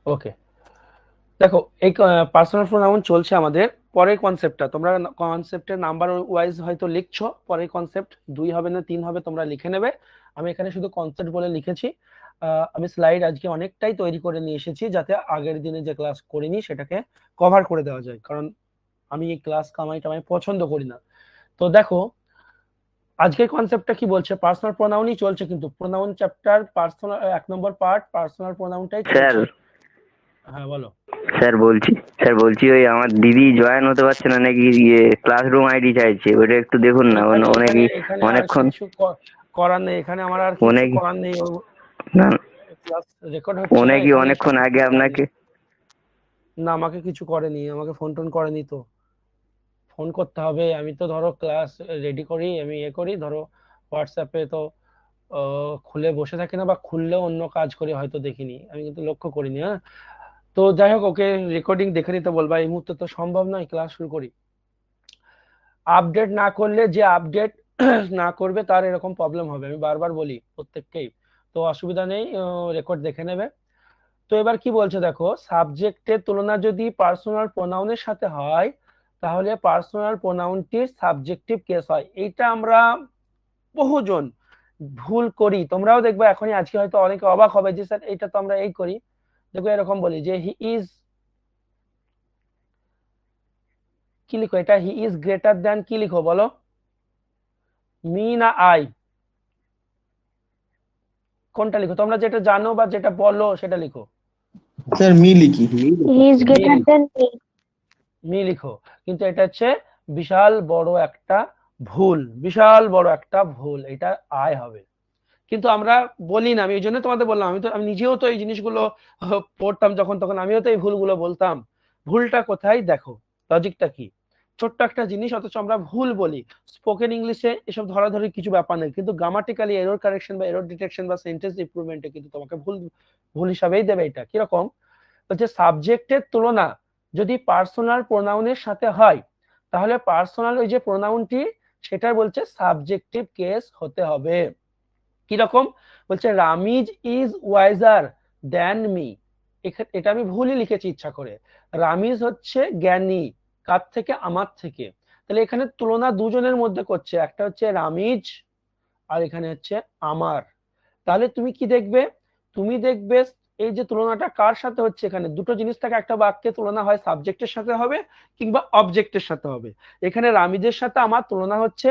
ওকে, দেখো এই personal pronoun চলছে আমাদের। পরের কনসেপ্টটা তোমরা কনসেপ্টের নাম্বার ওয়াইজ হয়তো লিখছো, পরের কনসেপ্ট 2 হবে না 3 হবে তোমরা লিখে নেবে। আমি এখানে শুধু কনসেপ্ট বলে লিখেছি। আমি স্লাইড আজকে অনেকটাই তৈরি করে নিয়ে এসেছি যাতে আগের দিনে যে ক্লাস করিনি সেটাকে কভার করে দেওয়া যায়, কারণ আমি এই ক্লাস কামাই টামাই পছন্দ করি না। তো দেখো আজকের কনসেপ্টটা কি বলছে, পার্সোনাল প্রোনাউনই চলছে, কিন্তু প্রোনাউন চ্যাপ্টার পার্সোনাল 1 নম্বর পার্ট পার্সোনাল প্রোনাউনটাই স্যার চলছে। হ্যাঁ বলো। স্যার বলছি ওই আমার দিদি জয়েন হতে পারছে না নাকি, ক্লাসরুম আইডি চাইছে, ওটা একটু দেখুন না। এখানে এখানে অনেকই এখানে আর অনেকক্ষণ কিছু করার নেই, এখানে আমার আর কিছু অনেক করার নেই। না, ক্লাস রেকর্ড হচ্ছে, অনেকই এখানে অনেকক্ষণ কিছু আগে করার আপনাকে নেই। না, আমাকে কিছু করেনি, আমাকে ফোন টোন করেনি তো। ফোন করতে হবে, আমি তো ধরো ক্লাস রেডি করি, আমি করি ধরো হোয়াটসঅ্যাপে তো খুলে বসে থাকি না, বা খুললেও অন্য কাজ করি, হয়তো দেখিনি, আমি কিন্তু লক্ষ্য করিনি। হ্যাঁ, তো যাই হোক, ওকে রেকর্ডিং দেখে নিতে বলবা, এই মুহূর্তে তো সম্ভব নয়, ক্লাস শুরু করি। আপডেট না করলে, যে আপডেট না করবে তার এরকম প্রবলেম হবে, আমি বারবার বলি প্রত্যেককেই। তো অসুবিধা নেই, রেকর্ড দেখে নেবে। তো এবার কি বলছে দেখো, সাবজেক্টের তুলনা যদি পার্সোনাল প্রোনাউনের সাথে হয় তাহলে পার্সোনাল প্রোনাউনটির সাবজেক্টিভ কেস হয়। এইটা আমরা বহুজন ভুল করি, তোমরাও দেখবে এখনই আজকে হয়তো অনেকে অবাক হবে যে স্যার এটা তো আমরা এই করি। দেখো এরকম বলি যে হি ইজ, কি লিখো এটা, হি ইজ গ্রেটার দ্যান, কি লিখো বলো, মি না আই, কোনটা লিখো তোমরা, যেটা জানো বা যেটা বলো সেটা লিখো। স্যার মি লিখি। He is মি greater লিখো, than me. মি লিখো, কিন্তু এটা হচ্ছে বিশাল বড় একটা ভুল, বিশাল বড় একটা ভুল, এটা আয় হবে। কিন্তু আমরা বলি না, আমি এই জন্য তোমাদের বললাম, আমি নিজেও তো এই জিনিসগুলো পড়তাম যখন, তখন আমিও তো এই ভুলগুলো বলতাম। ভুলটা কোথায় দেখো, লজিকটা কি, ছোট্ট একটা জিনিস অথচ আমরা ভুল বলি। স্পোকেন ইংলিশে এসব ধরাধরি কিছু ব্যাপার নেই, কিন্তু গ্রামাটিক্যালি এরর কারেকশন বা এরর ডিটেকশন বা সেন্টেন্স ইমপ্রুভমেন্টে কিন্তু তোমাকে ভুল ভুল হিসাবেই দেবে। এটা কিরকম হচ্ছে, সাবজেক্টের তুলনা যদি পার্সোনাল প্রোনাউনের সাথে হয় তাহলে পার্সোনাল ওই যে প্রোনাউনটি সেটার বলছে সাবজেক্টিভ কেস হতে হবে। কিরকম বলছে, Ramiz is wiser than me, এটা আমি ভুলই লিখেছি ইচ্ছা করে। রামিজ হচ্ছে জ্ঞানী, কার থেকে, আমার থেকে। তাহলে এখানে তুলনা দুজনের মধ্যে করছে, একটা হচ্ছে রামিজ আর এখানে হচ্ছে আমার। তাহলে তুমি কি দেখবে, তুমি দেখবে এই যে তুলনাটা কার সাথে হচ্ছে, এখানে দুটো জিনিস থাকে, একটা বাক্যে তুলনা হয় সাবজেক্টের সাথে হবে কিংবা অবজেক্টের সাথে হবে। এখানে রামিজের সাথে আমার তুলনা হচ্ছে,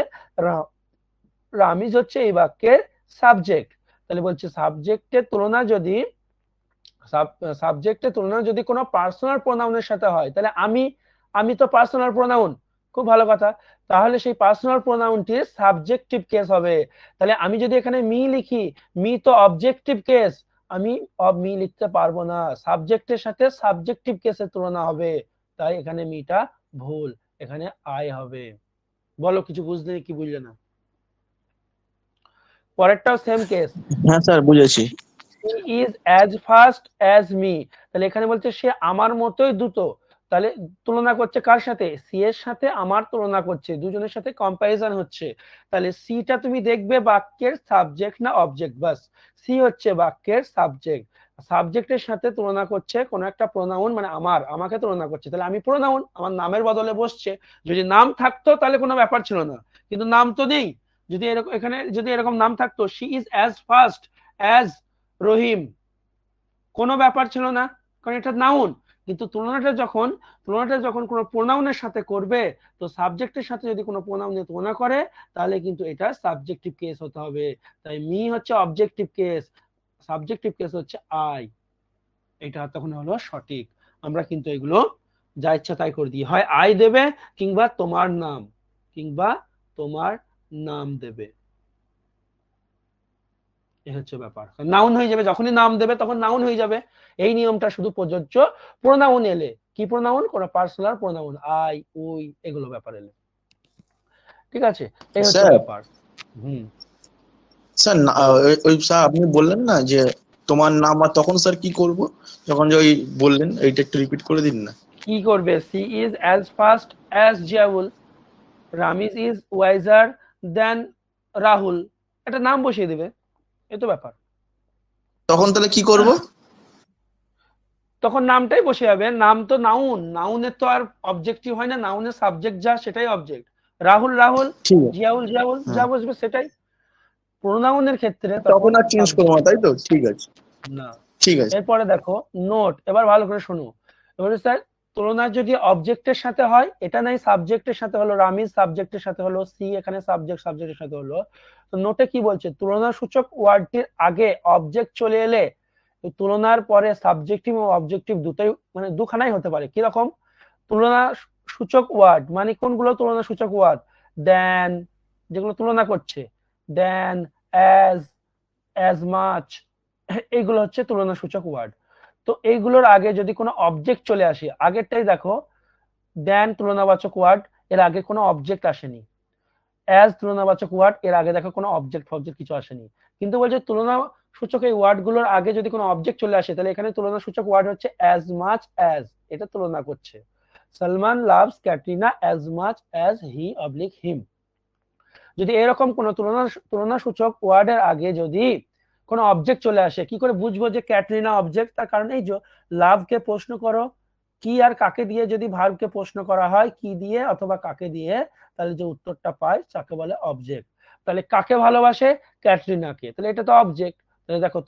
রামিজ হচ্ছে এই বাক্যের সাবজেক্ট। তাহলে বলছে সাবজেক্টের তুলনা যদি, সাবজেক্টের তুলনা যদি কোনো পার্সোনাল প্রোনাউনের সাথে হয় তাহলে আমি, আমি তো পার্সোনাল প্রোনাউন, খুব ভালো কথা, তাহলে সেই পার্সোনাল প্রোনাউনটির সাবজেক্টিভ কেস হবে। তাহলে আমি যদি এখানে মি লিখি, মি তো অবজেক্টিভ কেস, আমি মি লিখতে পারবো না, সাবজেক্টের সাথে সাবজেক্টিভ কেসের তুলনা হবে, তাই এখানে মিটা ভুল, এখানে আই হবে। বলো কিছু বুঝলে কি বুঝলে না? পরেরটাও সেম কেস, হ্যাঁ স্যার বুঝেছি। he is as fast as me, তাহলে এখানে বলছে সে আমার মতোই দ্রুত। তাহলে তুলনা করছে কার সাথে, সি এর সাথে আমার তুলনা করছে, দুজনের সাথে কম্পারিজন হচ্ছে। তাহলে সিটা তুমি দেখবে বাক্যের সাবজেক্ট না অবজেক্ট, বাস সি হচ্ছে বাক্যের সাবজেক্ট। সাবজেক্টের সাথে তুলনা করছে কোন একটা প্রোনাউন, মানে আমার, আমাকে তুলনা করছে, তাহলে আমি প্রোনাউন, আমার নামের বদলে বসছে। যদি নাম থাকতো তাহলে কোনো ব্যাপার ছিল না, কিন্তু নাম তো নেই। যদি এরকম, এখানে যদি এরকম নাম থাকতো, she is as fast as Rahim, কোনো ব্যাপার ছিল না, কারণ এটা নাউন। কিন্তু তুলনাটা যখন কোনো প্রোনাউনের সাথে করবে, তো সাবজেক্টের সাথে যদি কোনো প্রোনাউনের তুলনা করে তাহলে কিন্তু এটা সাবজেক্টিভ কেস হতে হবে। তাই মি হচ্ছে অবজেক্টিভ কেস, সাবজেক্টিভ কেস হচ্ছে আই, এটা তখন হলো সঠিক। আমরা কিন্তু এগুলো যা ইচ্ছা তাই করে দিই, হয় আই দেবে কিংবা তোমার নাম, কিংবা তোমার নাম দেবে, এই হচ্ছে ব্যাপার। নাউন হয়ে যাবে, যখনই নাম দেবে তখন নাউন হয়ে যাবে। এই নিয়মটা শুধু প্রযোজ্য প্রোনাউন এলে, কি প্রোনাউন, কোন পার্সোনাল প্রোনাউন, আই উই এগুলো ব্যাপার এলে। ঠিক আছে, এই হচ্ছে স্যার ব্যাপার। হুম, স্যার বলো। ওই স্যার আপনি বললেন না যে তোমার নাম, আর তখন স্যার কি করব? যখন যে ওই বললেন এইটা একটু রিপিট করে দিন না। কি করবে, she is as fast as Ziaul, Ramiz is wiser than Rahul, একটা নাম বসিয়ে দিবে, এই তো ব্যাপার। তখন তাহলে কি করব? তখন নামটাই বসে যাবে। নাম তো নাউন, নাউনের তো আর অবজেক্টিভ হয় না, নাউনের সাবজেক্ট যা সেটাই অবজেক্ট। রাহুল রাহুল, ঠিক আছে। জিয়াউল জিয়াউল, যা হ্যাঁ, বসবে সেটাই। প্রোনাউনের ক্ষেত্রে তখন তখন আর চেঞ্জ করবো না, তাই তো? ঠিক আছে, না। ঠিক আছে। এরপরে দেখো নোট, এবার ভালো করে শোনো। এবারে স্যার তুলনা যদি অবজেক্টের সাথে হয়, এটা নাই সাবজেক্টের সাথে হলো, রামিজ সাবজেক্টের সাথে হলো, সি এখানে সাবজেক্টের সাথে হলো। তো নোটে কি বলছে, তুলনা সূচক ওয়ার্ডটির আগে অবজেক্ট চলে এলে তুলনার পরে সাবজেক্টিভ ও অবজেক্টিভ দুটোই মানে দুখানাই হতে পারে। কিরকম? তুলনা সূচক ওয়ার্ড মানে কোনগুলো তুলনা সূচক ওয়ার্ড? দেন, যেগুলো তুলনা করছে, দেন, অ্যাজ মাচ, এইগুলো হচ্ছে তুলনা সূচক ওয়ার্ড। তো এইগুলোর আগে যদি কোনো অবজেক্ট চলে আসে, আগেরটাই দেখো, দেন তুলনাবাচক ওয়ার্ড, এর আগে কোনো অবজেক্ট আসেনি। অ্যাজ তুলনাবাচক ওয়ার্ড, এর আগে দেখো কোনো অবজেক্ট ফবজেক্ট কিছু আসেনি। কিন্তু বলছে তুলনা সূচক এই ওয়ার্ড গুলোর আগে যদি কোনো অবজেক্ট চলে আসে, তাহলে এখানে তুলনা সূচক ওয়ার্ড হচ্ছে অ্যাজ মাচ অ্যাজ, এটা তুলনা করছে। Salman loves Katrina as much as he oblique him. যদি এরকম কোন তুলনা সূচক ওয়ার্ডের আগে যদি কোনো অবজেক্ট চলে আসে, কি করে বুঝবো যে ক্যাটরিনা অবজেক্ট? তার কারণ এই যে লাভকে প্রশ্ন করো কি আর কাকে দিয়ে, যদি ভার্বকে প্রশ্ন করা হয় কি দিয়ে অথবা কাকে দিয়ে, তাহলে যে উত্তরটা পায় তাকে বলে অবজেক্ট। তাহলে কাকে ভালোবাসে? ক্যাটরিনাকে, তাহলে এটা তো অবজেক্ট। তাহলে দেখো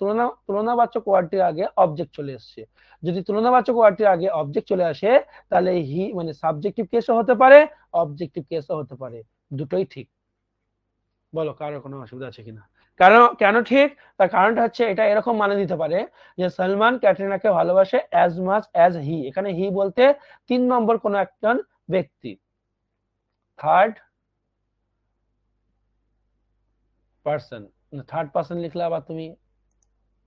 তুলনাবাচক ওয়ার্ডটির আগে অবজেক্ট চলে এসেছে। যদি তুলনাবাচক ওয়ার্ডটির আগে অবজেক্ট চলে আসে, তাহলে হি মানে সাবজেক্টিভ কেসও হতে পারে, অবজেক্টিভ কেসও হতে পারে, দুটোই ঠিক। বলো কারো কোনো অসুবিধা আছে কিনা? কারণ কেন ঠিক? তার কারণটা হচ্ছে এটা এরকম মানে দিতে পারে যে সালমান ক্যাটরিনাকে ভালোবাসে অ্যাজ মাচ অ্যাজ হি, এখানে হি বলতে 3 নম্বর কোন একজন ব্যক্তি, থার্ড পার্সন। থার্ড পার্সন লিখলে আবার তুমি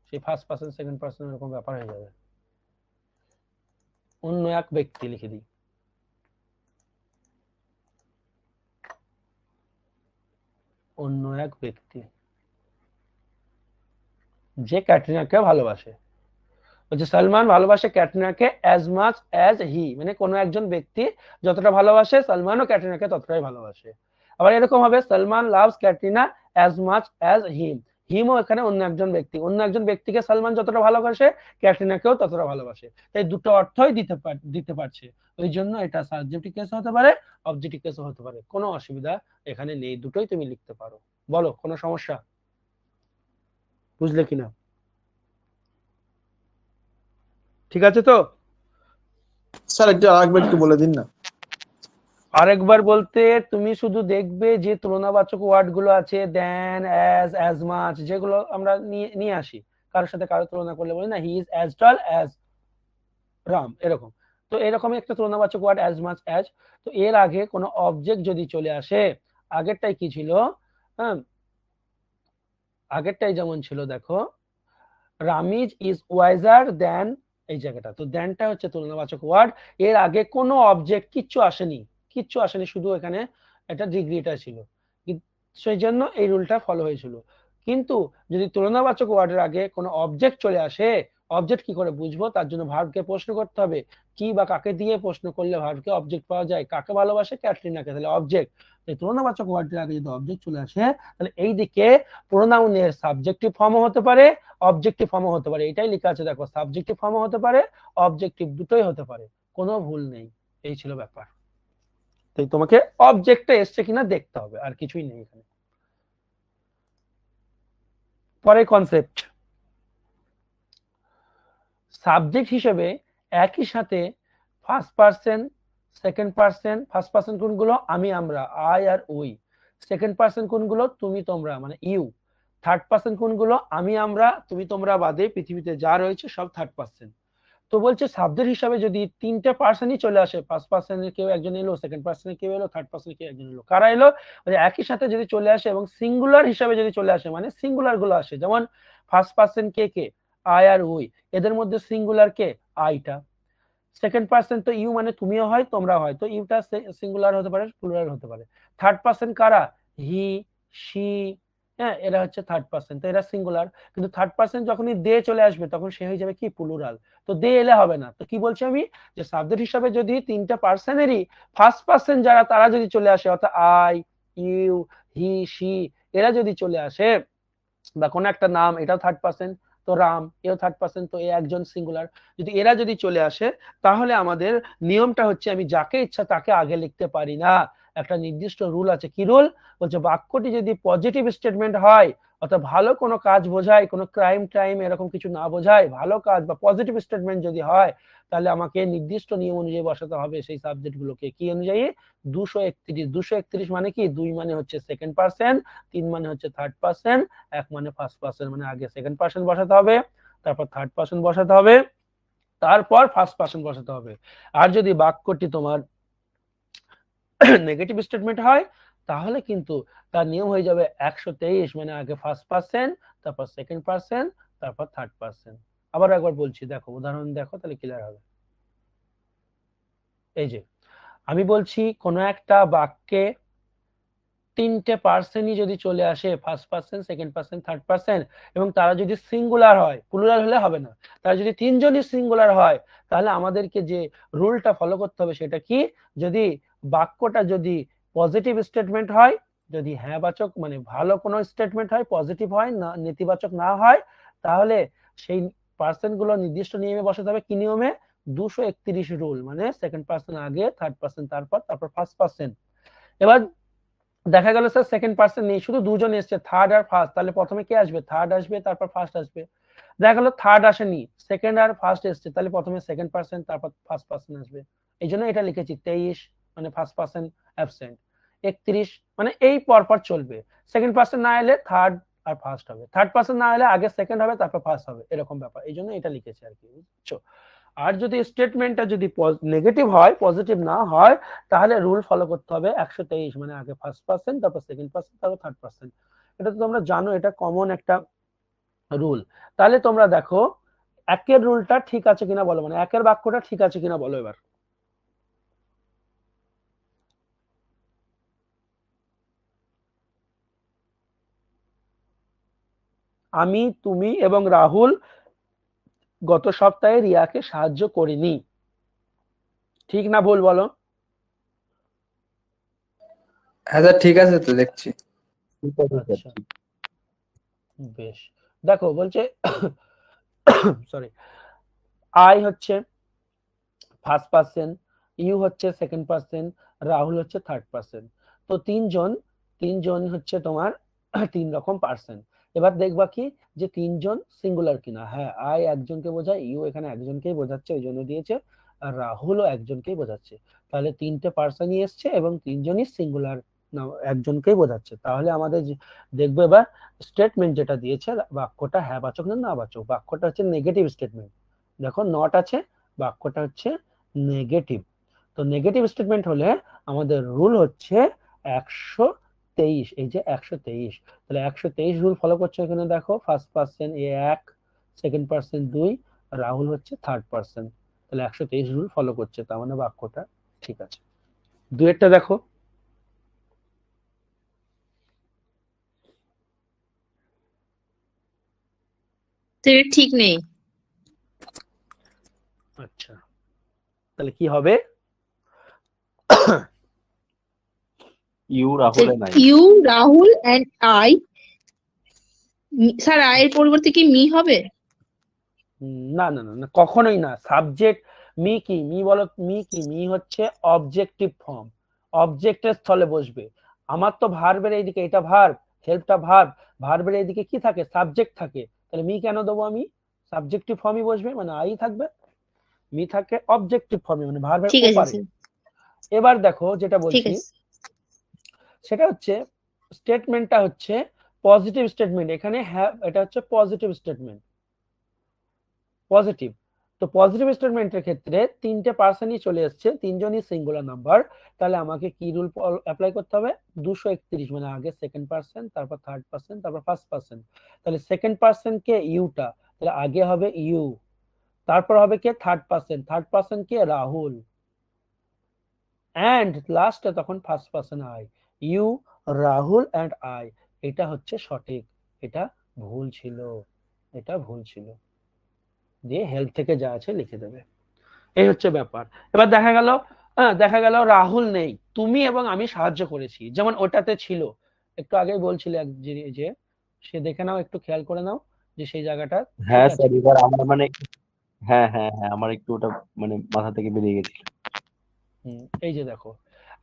সেই ফার্স্ট পার্সন সেকেন্ড পার্সন এরকম ব্যাপার হয়ে যাবে। অন্য এক ব্যক্তি লিখে দিই, অন্য এক ব্যক্তি যে ক্যাটরিনাকে ভালোবাসে। বলছে সালমান ভালোবাসে ক্যাটরিনাকে অ্যাজ মাচ অ্যাজ হি, মানে কোনো একজন ব্যক্তি যতটা ভালোবাসে সালমানও ক্যাটরিনাকে ততটাই ভালোবাসে। আবার এরকম হবে Salman loves Katrina as much as him, হিমও এখানে অন্য একজন ব্যক্তি, অন্য একজন ব্যক্তিকে সালমান যতটা ভালোবাসে ক্যাটরিনাকেও ততটা ভালোবাসে। এই দুটো অর্থই দিতে পারছে, ওই জন্য এটা সাবজেক্টিভ কেস হতে পারে, অবজেক্টিভ কেসও হতে পারে, কোনো অসুবিধা এখানে নেই, দুটোই তুমি লিখতে পারো। বলো কোনো সমস্যা? বুঝলে কিনা? ঠিক আছে তো? স্যার একটু আরেকবার একটু বলে দিন না। আরেকবার বলতে তুমি শুধু দেখবে যে তুলনাবাচক ওয়ার্ড গুলো আছে, দেন, অ্যাজ মাচ, যেগুলো আমরা নিয়ে আসি, কারোর সাথে কারো তুলনা করলে বলি না he is as tall as Ram, এরকম। তো এরকমই একটা তুলনাবাচক ওয়ার্ড অ্যাজ মাচ অ্যাজ। তো এর আগে কোনো অবজেক্ট যদি চলে আসে, আগেরটাই কি ছিল? হ্যাঁ, আগেরটাই যেমন ছিল দেখো, রামিজ ইজ ওয়াইজার দেন, এই জায়গাটা তো দেনটা হচ্ছে তুলনাবাচক ওয়ার্ড। এর আগে কোনো অবজেক্ট কিচ্ছু আসেনি, শুধু এখানে একটা ডিগ্রিটা ছিল, সেই জন্য এই রুলটা ফলো হয়েছিল। কিন্তু যদি তুলনাবাচক ওয়ার্ডের আগে কোনো অবজেক্ট চলে আসে, অবজেক্ট কি করে বুঝবো? তার জন্য ভার্বকে প্রশ্ন করতে হবে, কি বা কাকে দিয়ে প্রশ্ন করলে ভার্বকে অবজেক্ট পাওয়া যায়? কাকে ভালোবাসে? ক্যাটরিনাকে, তাহলে অবজেক্ট। তুলনাবাচক ওয়ার্ডের আগে যদি অবজেক্ট চলে আসে, তাহলে এই দিকে প্রোনাউনের সাবজেক্টিভ ফর্মও হতে পারে, অবজেক্টিভ ফর্মও হতে পারে। এটাই লেখা আছে দেখো, সাবজেক্টিভ ফর্মও হতে পারে, অবজেক্টিভ, দুটোই হতে পারে, কোনো ভুল নেই। এই ছিল ব্যাপার। তাই তোমাকে অবজেক্টটা এসছে কিনা দেখতে হবে, আর কিছুই নেই এখানে। পরে কনসেপ্ট, সাবজেক্ট হিসেবে একই সাথে first person, second person, first person কোনগুলো? আমি আমরা, আই আর উই। সেকেন্ড পার্সন কোনগুলো? তুমি তোমরা মানে ইউ। থার্ড পার্সন কোনগুলো? আমি আমরা তুমি তোমরা বাদে পৃথিবীতে যা রয়েছে সব থার্ড পার্সন। তো বলছে সাবজেক্ট হিসাবে যদি 3টে পার্সনই চলে আসে, ফার্স্ট পার্সনের কেউ একজন এলো, সেকেন্ড পার্সনের কেউ এলো, থার্ড পার্সনের কেউ একজন এলো, কারা এলো? একই সাথে যদি চলে আসে এবং সিঙ্গুলার হিসাবে যদি চলে আসে, মানে সিঙ্গুলার গুলো আসে, যেমন ফার্স্ট পার্সন কে কে? আই আর উই, এদের মধ্যে সিঙ্গুলার কে? আইটা। সেকেন্ড পার্সন তো ইউ মানে তুমিও হয় তোমরা হয়, তো ইউটা সিঙ্গুলার হতে পারে, প্লুরাল হতে পারে। থার্ড পার্সন কারা? হি, শি, হ্যাঁ, এরা হচ্ছে থার্ড পার্সন, তো এরা সিঙ্গুলার। কিন্তু থার্ড পার্সন যখনই দে চলে আসবে তখন সে হয়ে যাবে কি? প্লুরাল। তো দে এলে হবে না। তো কি বলছি আমি, যে সাবজেক্ট হিসাবে যদি 3টে পার্সনেরই ফার্স্ট পার্সন যারা, তারা যদি চলে আসে, অর্থাৎ আই, ইউ, হি, শি, এরা যদি চলে আসে, বা কোনো একটা নাম, এটাও থার্ড পার্সন, তো তো রাম, এও থার্ড পার্সন, তো এ একজন সিঙ্গুলার। যদি এরা যদি চলে আসে তাহলে আমাদের নিয়মটা হচ্ছে আমি যাকে ইচ্ছা তাকে আগে লিখতে পারি না, একটা নির্দিষ্ট রুল আছে। কি রুল? বলছে বাক্যটি যদি পজিটিভ স্টেটমেন্ট হয়, অর্থাৎ ভালো কোনো কাজ বোঝায়, কোনো ক্রাইম টাইম এরকম কিছু না বোঝায়, ভালো কাজ বা পজিটিভ স্টেটমেন্ট যদি হয়, তাহলে আমাকে নির্দিষ্ট নিয়ম অনুযায়ী বসাতে হবে সেই সাবজেক্ট গুলোকে। কি অনুযায়ী? 231। 231 মানে কি? 2 মানে হচ্ছে সেকেন্ড পার্সন, 3 মানে হচ্ছে থার্ড পার্সন, 1 মানে ফার্স্ট পার্সন। মানে আগে সেকেন্ড পার্সন বসাতে হবে, তারপর থার্ড পার্সন বসাতে হবে, তারপর ফার্স্ট পার্সন বসাতে হবে। আর যদি বাক্যটি তোমার নেগেটিভ স্টেটমেন্ট হয় তাহলে কিন্তু তার নিয়ম হয়ে যাবে 123, মানে আগে ফার্স্ট পার্সন, তারপর সেকেন্ড পার্সন, তারপর থার্ড পার্সন। আবার একবার বলছি, দেখো উদাহরণ দেখো তাহলে ক্লিয়ার হবে। এই যে আমি বলছি কোন একটা বাক্যে 3টে পার্সনই যদি চলে আসে, first person, second person, third person, এবং তারা যদি সিঙ্গুলার হয়, প্লুরাল হলে হবে না, তারা যদি 3জনই সিঙ্গুলার হয়, তাহলে আমাদেরকে যে রুলটা ফলো করতে হবে সেটা কি? যদি বাক্যটা যদি পজিটিভ স্টেটমেন্ট হয়, যদি হ্যাঁ বাচক মানে ভালো কোনো স্টেটমেন্ট হয়, পজিটিভ হয় না, নেতিবাচক না হয়, তাহলে সেই পার্সন গুলো নির্দিষ্ট নিয়মে বসাতে হবে। কি নিয়মে? 231 রুল, মানে সেকেন্ড পার্সন আগে, থার্ড পার্সন তারপর ফার্স্ট পার্সন। এবার দেখা গেল স্যার সেকেন্ড পার্সন নেই, শুধু দুজন এসছে, থার্ড আর ফার্স্ট, তাহলে প্রথমে কে আসবে? থার্ড আসবে, তারপর ফার্স্ট আসবে। দেখা গেল থার্ড আসেনি, সেকেন্ড আর ফার্স্ট এসছে, তাহলে প্রথমে সেকেন্ড পার্সন, তারপর ফার্স্ট পার্সন আসবে। এই জন্য এটা লিখেছি 23 মানে ফার্স্ট পার্সন অ্যাবসেন্ট, 31 মানে এই পরপর চলবে। সেকেন্ড পার্সন না এলে থার্ড আর ফার্স্ট হবে, থার্ড পার্সন না এলে আগে সেকেন্ড হবে তারপর ফার্স্ট হবে, এরকম ব্যাপার। এই জন্য এটা লিখেছি আর কি, বুঝছো? আর যদি স্টেটমেন্টটা যদি নেগেটিভ হয়, পজিটিভ না হয়, তাহলে রুল ফলো করতে হবে 123, মানে আগে ফার্স্ট পার্সন, তারপর সেকেন্ড পার্সন, তারপর থার্ড পার্সন। এটা তো তোমরা জানো, এটা কমন একটা রুল। তাহলে তোমরা দেখো একের রুলটা ঠিক আছে কিনা বলো, মানে একের বাক্যটা ঠিক আছে কিনা বলো এবার। আমি, তুমি এবং রাহুল গত সপ্তাহে রিয়াকে সাহায্য করিনি, ঠিক না ভুল বলো? হ্যাঁ স্যার, ঠিক আছে তো, দেখছি। আচ্ছা বেশ। দেখো বলছে সরি, আই হচ্ছে ফার্স্ট পার্সন, ইউ হচ্ছে সেকেন্ড পার্সন, রাহুল হচ্ছে থার্ড পার্সন। তো তিনজন হচ্ছে তোমার 3 রকম পার্সন। এবার দেখবা কি যে 3জন সিঙ্গুলার কিনা। হ্যাঁ, আই একজনকে বোঝায়, ইউ এখানে একজনকেই বোঝাচ্ছে ওই জন্য দিয়েছে, আর রাহুলও একজনকেই বোঝাচ্ছে। তাহলে 3টে পার্সনই এসছে এবং 3জনই সিঙ্গুলার একজনকেই বোঝাচ্ছে। তাহলে আমাদের দেখবো এবার স্টেটমেন্ট যেটা দিয়েছে বাক্যটা হ্যাঁ বাচক না না বাচক। বাক্যটা হচ্ছে নেগেটিভ স্টেটমেন্ট, দেখো নট আছে, বাক্যটা হচ্ছে নেগেটিভ। তো নেগেটিভ স্টেটমেন্ট হলে আমাদের রুল হচ্ছে 123। এই যে 123, তাহলে 123 রুল ফলো করছে এখানে। দেখো first person A 1, second person 2, Rahul হচ্ছে থার্ড পার্সন, তাহলে 123 রুল ফলো করছে, তার মানে বাক্যটা ঠিক আছে। দুয়েরটা দেখো। তো এটা ঠিক নেই। আচ্ছা, তাহলে কি হবে? ইউ রাহুল নাই। You Rahul and I. Sir আয়ের পরিবর্তে কি মি হবে? না না না না, কখনোই না। সাবজেক্ট মি কি? মি বলো, মি কি? মি হচ্ছে অবজেক্টিভ ফর্ম, অবজেক্টের স্থলে বসবে। আমার তো ভার্বের এইদিকে, এটা ভার্ব, হেল্পটা ভার্ব, ভার্বের এইদিকে কি থাকে? সাবজেক্ট থাকে। তাহলে মি কেন দেবো আমি? সাবজেক্টিভ ফর্মই বসবে, মানে আই থাকবে। মি থাকে অবজেক্টিভ ফর্মে, মানে ভার্বের ঠিক আছে ওপারে। স্যার, এবার দেখো যেটা ঠিক বলছি আছে। সেটা হচ্ছে স্টেটমেন্টটা হচ্ছে পজিটিভ স্টেটমেন্ট। এখানে হ্যাঁ, এটা হচ্ছে পজিটিভ স্টেটমেন্ট, পজিটিভ। তো পজিটিভ স্টেটমেন্টের ক্ষেত্রে 3টে পার্সনই চলে এসছে, 3জনই সিঙ্গুলার নাম্বার। তাহলে আমাকে কি রুল অ্যাপ্লাই করতে হবে? 231, মানে আগে সেকেন্ড পার্সন, তারপর থার্ড পার্সন, তারপর ফার্স্ট পার্সন। তাহলে সেকেন্ড পার্সন কে? ইউটা, তাহলে আগে হবে ইউ, তারপর হবে কে? থার্ড পার্সন, থার্ড পার্সন কে? রাহুল, এন্ড লাস্টে তখন first person I. You, Rahul and I. এটা হচ্ছে সঠিক, এটা ভুল ছিল, এটা ভুল ছিল। দিয়ে হেল্প থেকে যা আছে লিখে দেবে, এই হচ্ছে ব্যাপার। এবার দেখা গেল রাহুল নেই, তুমি এবং আমি সাহায্য করেছি, যেমন ওটাতে ছিল, একটু আগেই বলছিলে যে সে দেখে নাও, একটু খেয়াল করে নাও। যে সেই জায়গাটা ঠিক হ্যাঁ আছে স্যার, এবার আমার মানে হ্যাঁ হ্যাঁ হ্যাঁ, আমার একটু ওটা মানে মাথা থেকে বেরিয়ে গেছে। এই যে দেখো,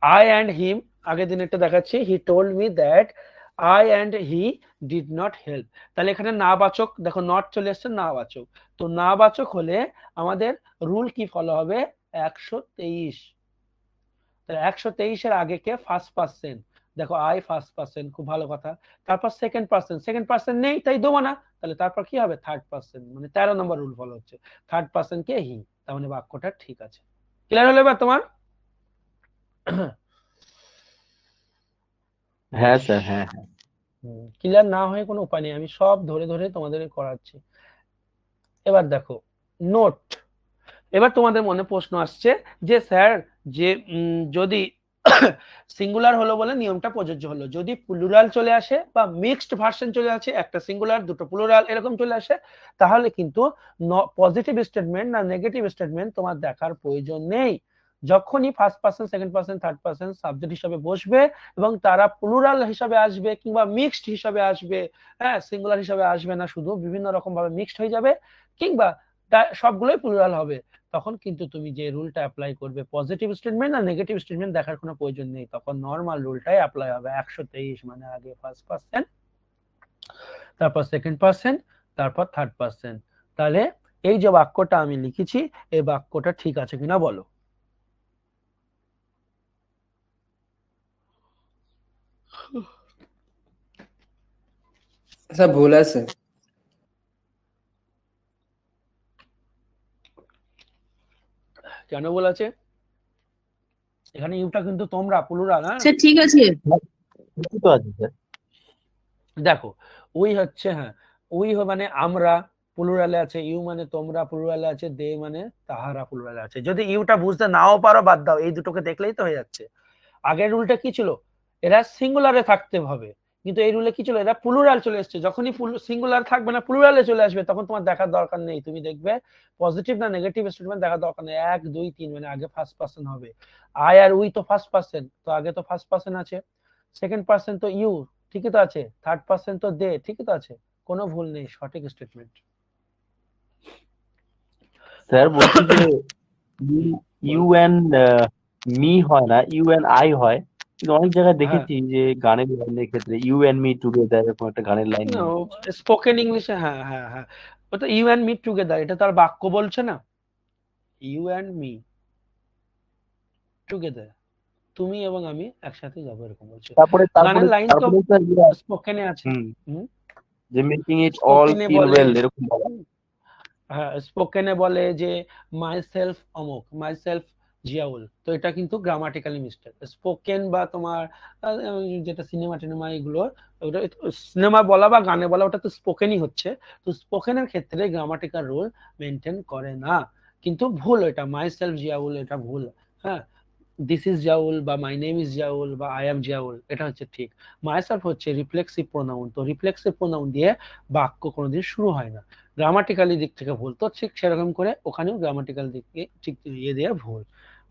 আই অ্যান্ড হিম, আগের দিন একটা দেখাচ্ছি, he told me that I and he did not help. তাহলে এখানে না বাচক, দেখো নট চলে এসছে না বাচক, তো না বাচক হলে আমাদের রুল কি ফলো হবে, 123। তাহলে 123-এর আগে কে, ফার্স্ট পার্সন, দেখো আই ফার্স্ট পার্সন, খুব ভালো কথা। তারপর সেকেন্ড পার্সন, সেকেন্ড পার্সন নেই তাই দেবো না, তাহলে তারপর কি হবে, থার্ড পার্সন, মানে 13 নম্বর রুল ফলো হচ্ছে, থার্ড পার্সন কে, হি, তার মানে বাক্যটা ঠিক আছে। ক্লিয়ার হলো এবার তোমার? হ্যাঁ বেশ, স্যার, হ্যাঁ হ্যাঁ। ক্লিয়ার না হয়ে কোনো উপায় নেই, আমি সব ধরে ধরে তোমাদের করাচ্ছি। এবার দেখো নোট, এবার তোমাদের মনে প্রশ্ন আসছে যে স্যার, যে যদি সিঙ্গুলার হলো বলে নিয়মটা প্রযোজ্য হলো, যদি প্লুরাল চলে আসে বা মিক্সড ভার্সন চলে আসে, একটা সিঙ্গুলার দুটো প্লুরাল এরকম চলে আসে, তাহলে কিন্তু পজিটিভ স্টেটমেন্ট না নেগেটিভ স্টেটমেন্ট তোমার দেখার প্রয়োজন নেই। যখনই first person, second person, third person subject হিসাবে বসবে এবং তারা প্লুরাল হিসাবে আসবে কিংবা মিক্সড হিসাবে আসবে, হ্যাঁ সিঙ্গুলার হিসাবে আসবে না, শুধু বিভিন্ন রকম ভাবে মিক্সড হয়ে যাবে কিংবা সবগুলোই প্লুরাল হবে, তখন কিন্তু তুমি যে রুলটা অ্যাপ্লাই করবে, পজিটিভ স্টেটমেন্ট আর নেগেটিভ স্টেটমেন্ট দেখার কোনো প্রয়োজন নেই, তখন নর্মাল রুলটাই অ্যাপ্লাই হবে। 123 মানে আগে ফার্স্ট পার্সন, তারপর সেকেন্ড পার্সন, তারপর থার্ড পার্সন। তাহলে এই যে বাক্যটা আমি লিখেছি, এই বাক্যটা ঠিক আছে কিনা বলো। স্যার ভুল আছে। কেন বলেছে, এখানে ইউটা কিন্তু তোমরা প্লুরাল, হ্যাঁ স্যার ঠিক আছে। ঠিকই তো আছে স্যার। দেখো, উই হচ্ছে, হ্যাঁ উই মানে আমরা প্লুরালে আছে, ইউ মানে তোমরা প্লুরালে আছে, দে মানে তাহারা প্লুরালে আছে। যদি ইউটা বুঝতে নাও পারো বাদ দাও, এই দুটোকে দেখলেই তো হয়ে যাচ্ছে। আগের রুলটা কি ছিল, এরা সিঙ্গুলারে থাকতে হবে, কিন্তু এই রুলে কি ছিল, এরা প্লুরাল চলে এসছে, যখনই সিঙ্গুলার থাকবে না প্লুরালে চলে আসবে, তখন তোমার দেখার দরকার নেই, তুমি দেখবে পজিটিভ না নেগেটিভ স্টেটমেন্ট দেখার দরকার নেই, 1 2 3 মানে আগে ফার্স্ট পার্সন হবে। আই আর উই তো ফার্স্ট পার্সন, তো আগে তো ফার্স্ট পার্সন আছে, সেকেন্ড পার্সন তো ইউ, ঠিকই তো আছে, থার্ড পার্সন তো দে, ঠিকই তো আছে, কোনো ভুল নেই, সঠিক স্টেটমেন্ট। স্যার বলছি যে ইউ অ্যান্ড মি হয় না, ইউ অ্যান্ড আই হয়, কিন্তু অনেক জায়গায় হ্যাঁ, দেখেছি যে গানের লাইনের ক্ষেত্রে ইউ অ্যান্ড মি টুগেদার এরকম একটা গানের লাইন নেই। স্পোকেন ইংলিশে, হ্যাঁ হ্যাঁ হ্যাঁ, ওটা ইউ অ্যান্ড মি টুগেদার, এটা তার বাক্য বলছে না, ইউ অ্যান্ড মি টুগেদার, তুমি এবং আমি একসাথে যাবো এরকম বলছে। তারপরে তারপরে গানের লাইন তো তারপরে স্যার স্পোকেনে আছে। হুম, যে মেকিং ইট অল স্পোকেনে ফিল বলে, ওয়েল এরকম বলা। হ্যাঁ স্পোকেনে বলে যে মাই সেলফ অমুক, মাই সেলফ জিয়াউল, তো এটা কিন্তু গ্রামাটিক্যালি মিস্টেক। স্পোকেন বা তোমার যেটা সিনেমা টিনেমা এগুলো, ওটা সিনেমা বলা বা গানে বলা ওটা তো স্পোকেনই হচ্ছে, তো স্পোকেনের ক্ষেত্রে গ্রামাটিক্যাল রুল মেনটেন করে না, কিন্তু ভুল এটা, মাই সেলফ জিয়াউল এটা ভুল, হ্যাঁ দিস ইজ জাউল বা মাই নেম ইজ জাউল বা আই এম জিয়াউল এটা হচ্ছে ঠিক। মাইসেলফ হচ্ছে রিফ্লেক্সিভ প্রোনাউন, তো রিফ্লেক্সিভ প্রোনাউন দিয়ে বাক্য কোনোদিন শুরু হয় না, গ্রামাটিক্যালি দিক থেকে ভুল, তো ঠিক সেরকম করে ওখানেও গ্রামাটিক্যাল দিক থেকে ঠিক ইয়ে দিয়ে ভুল,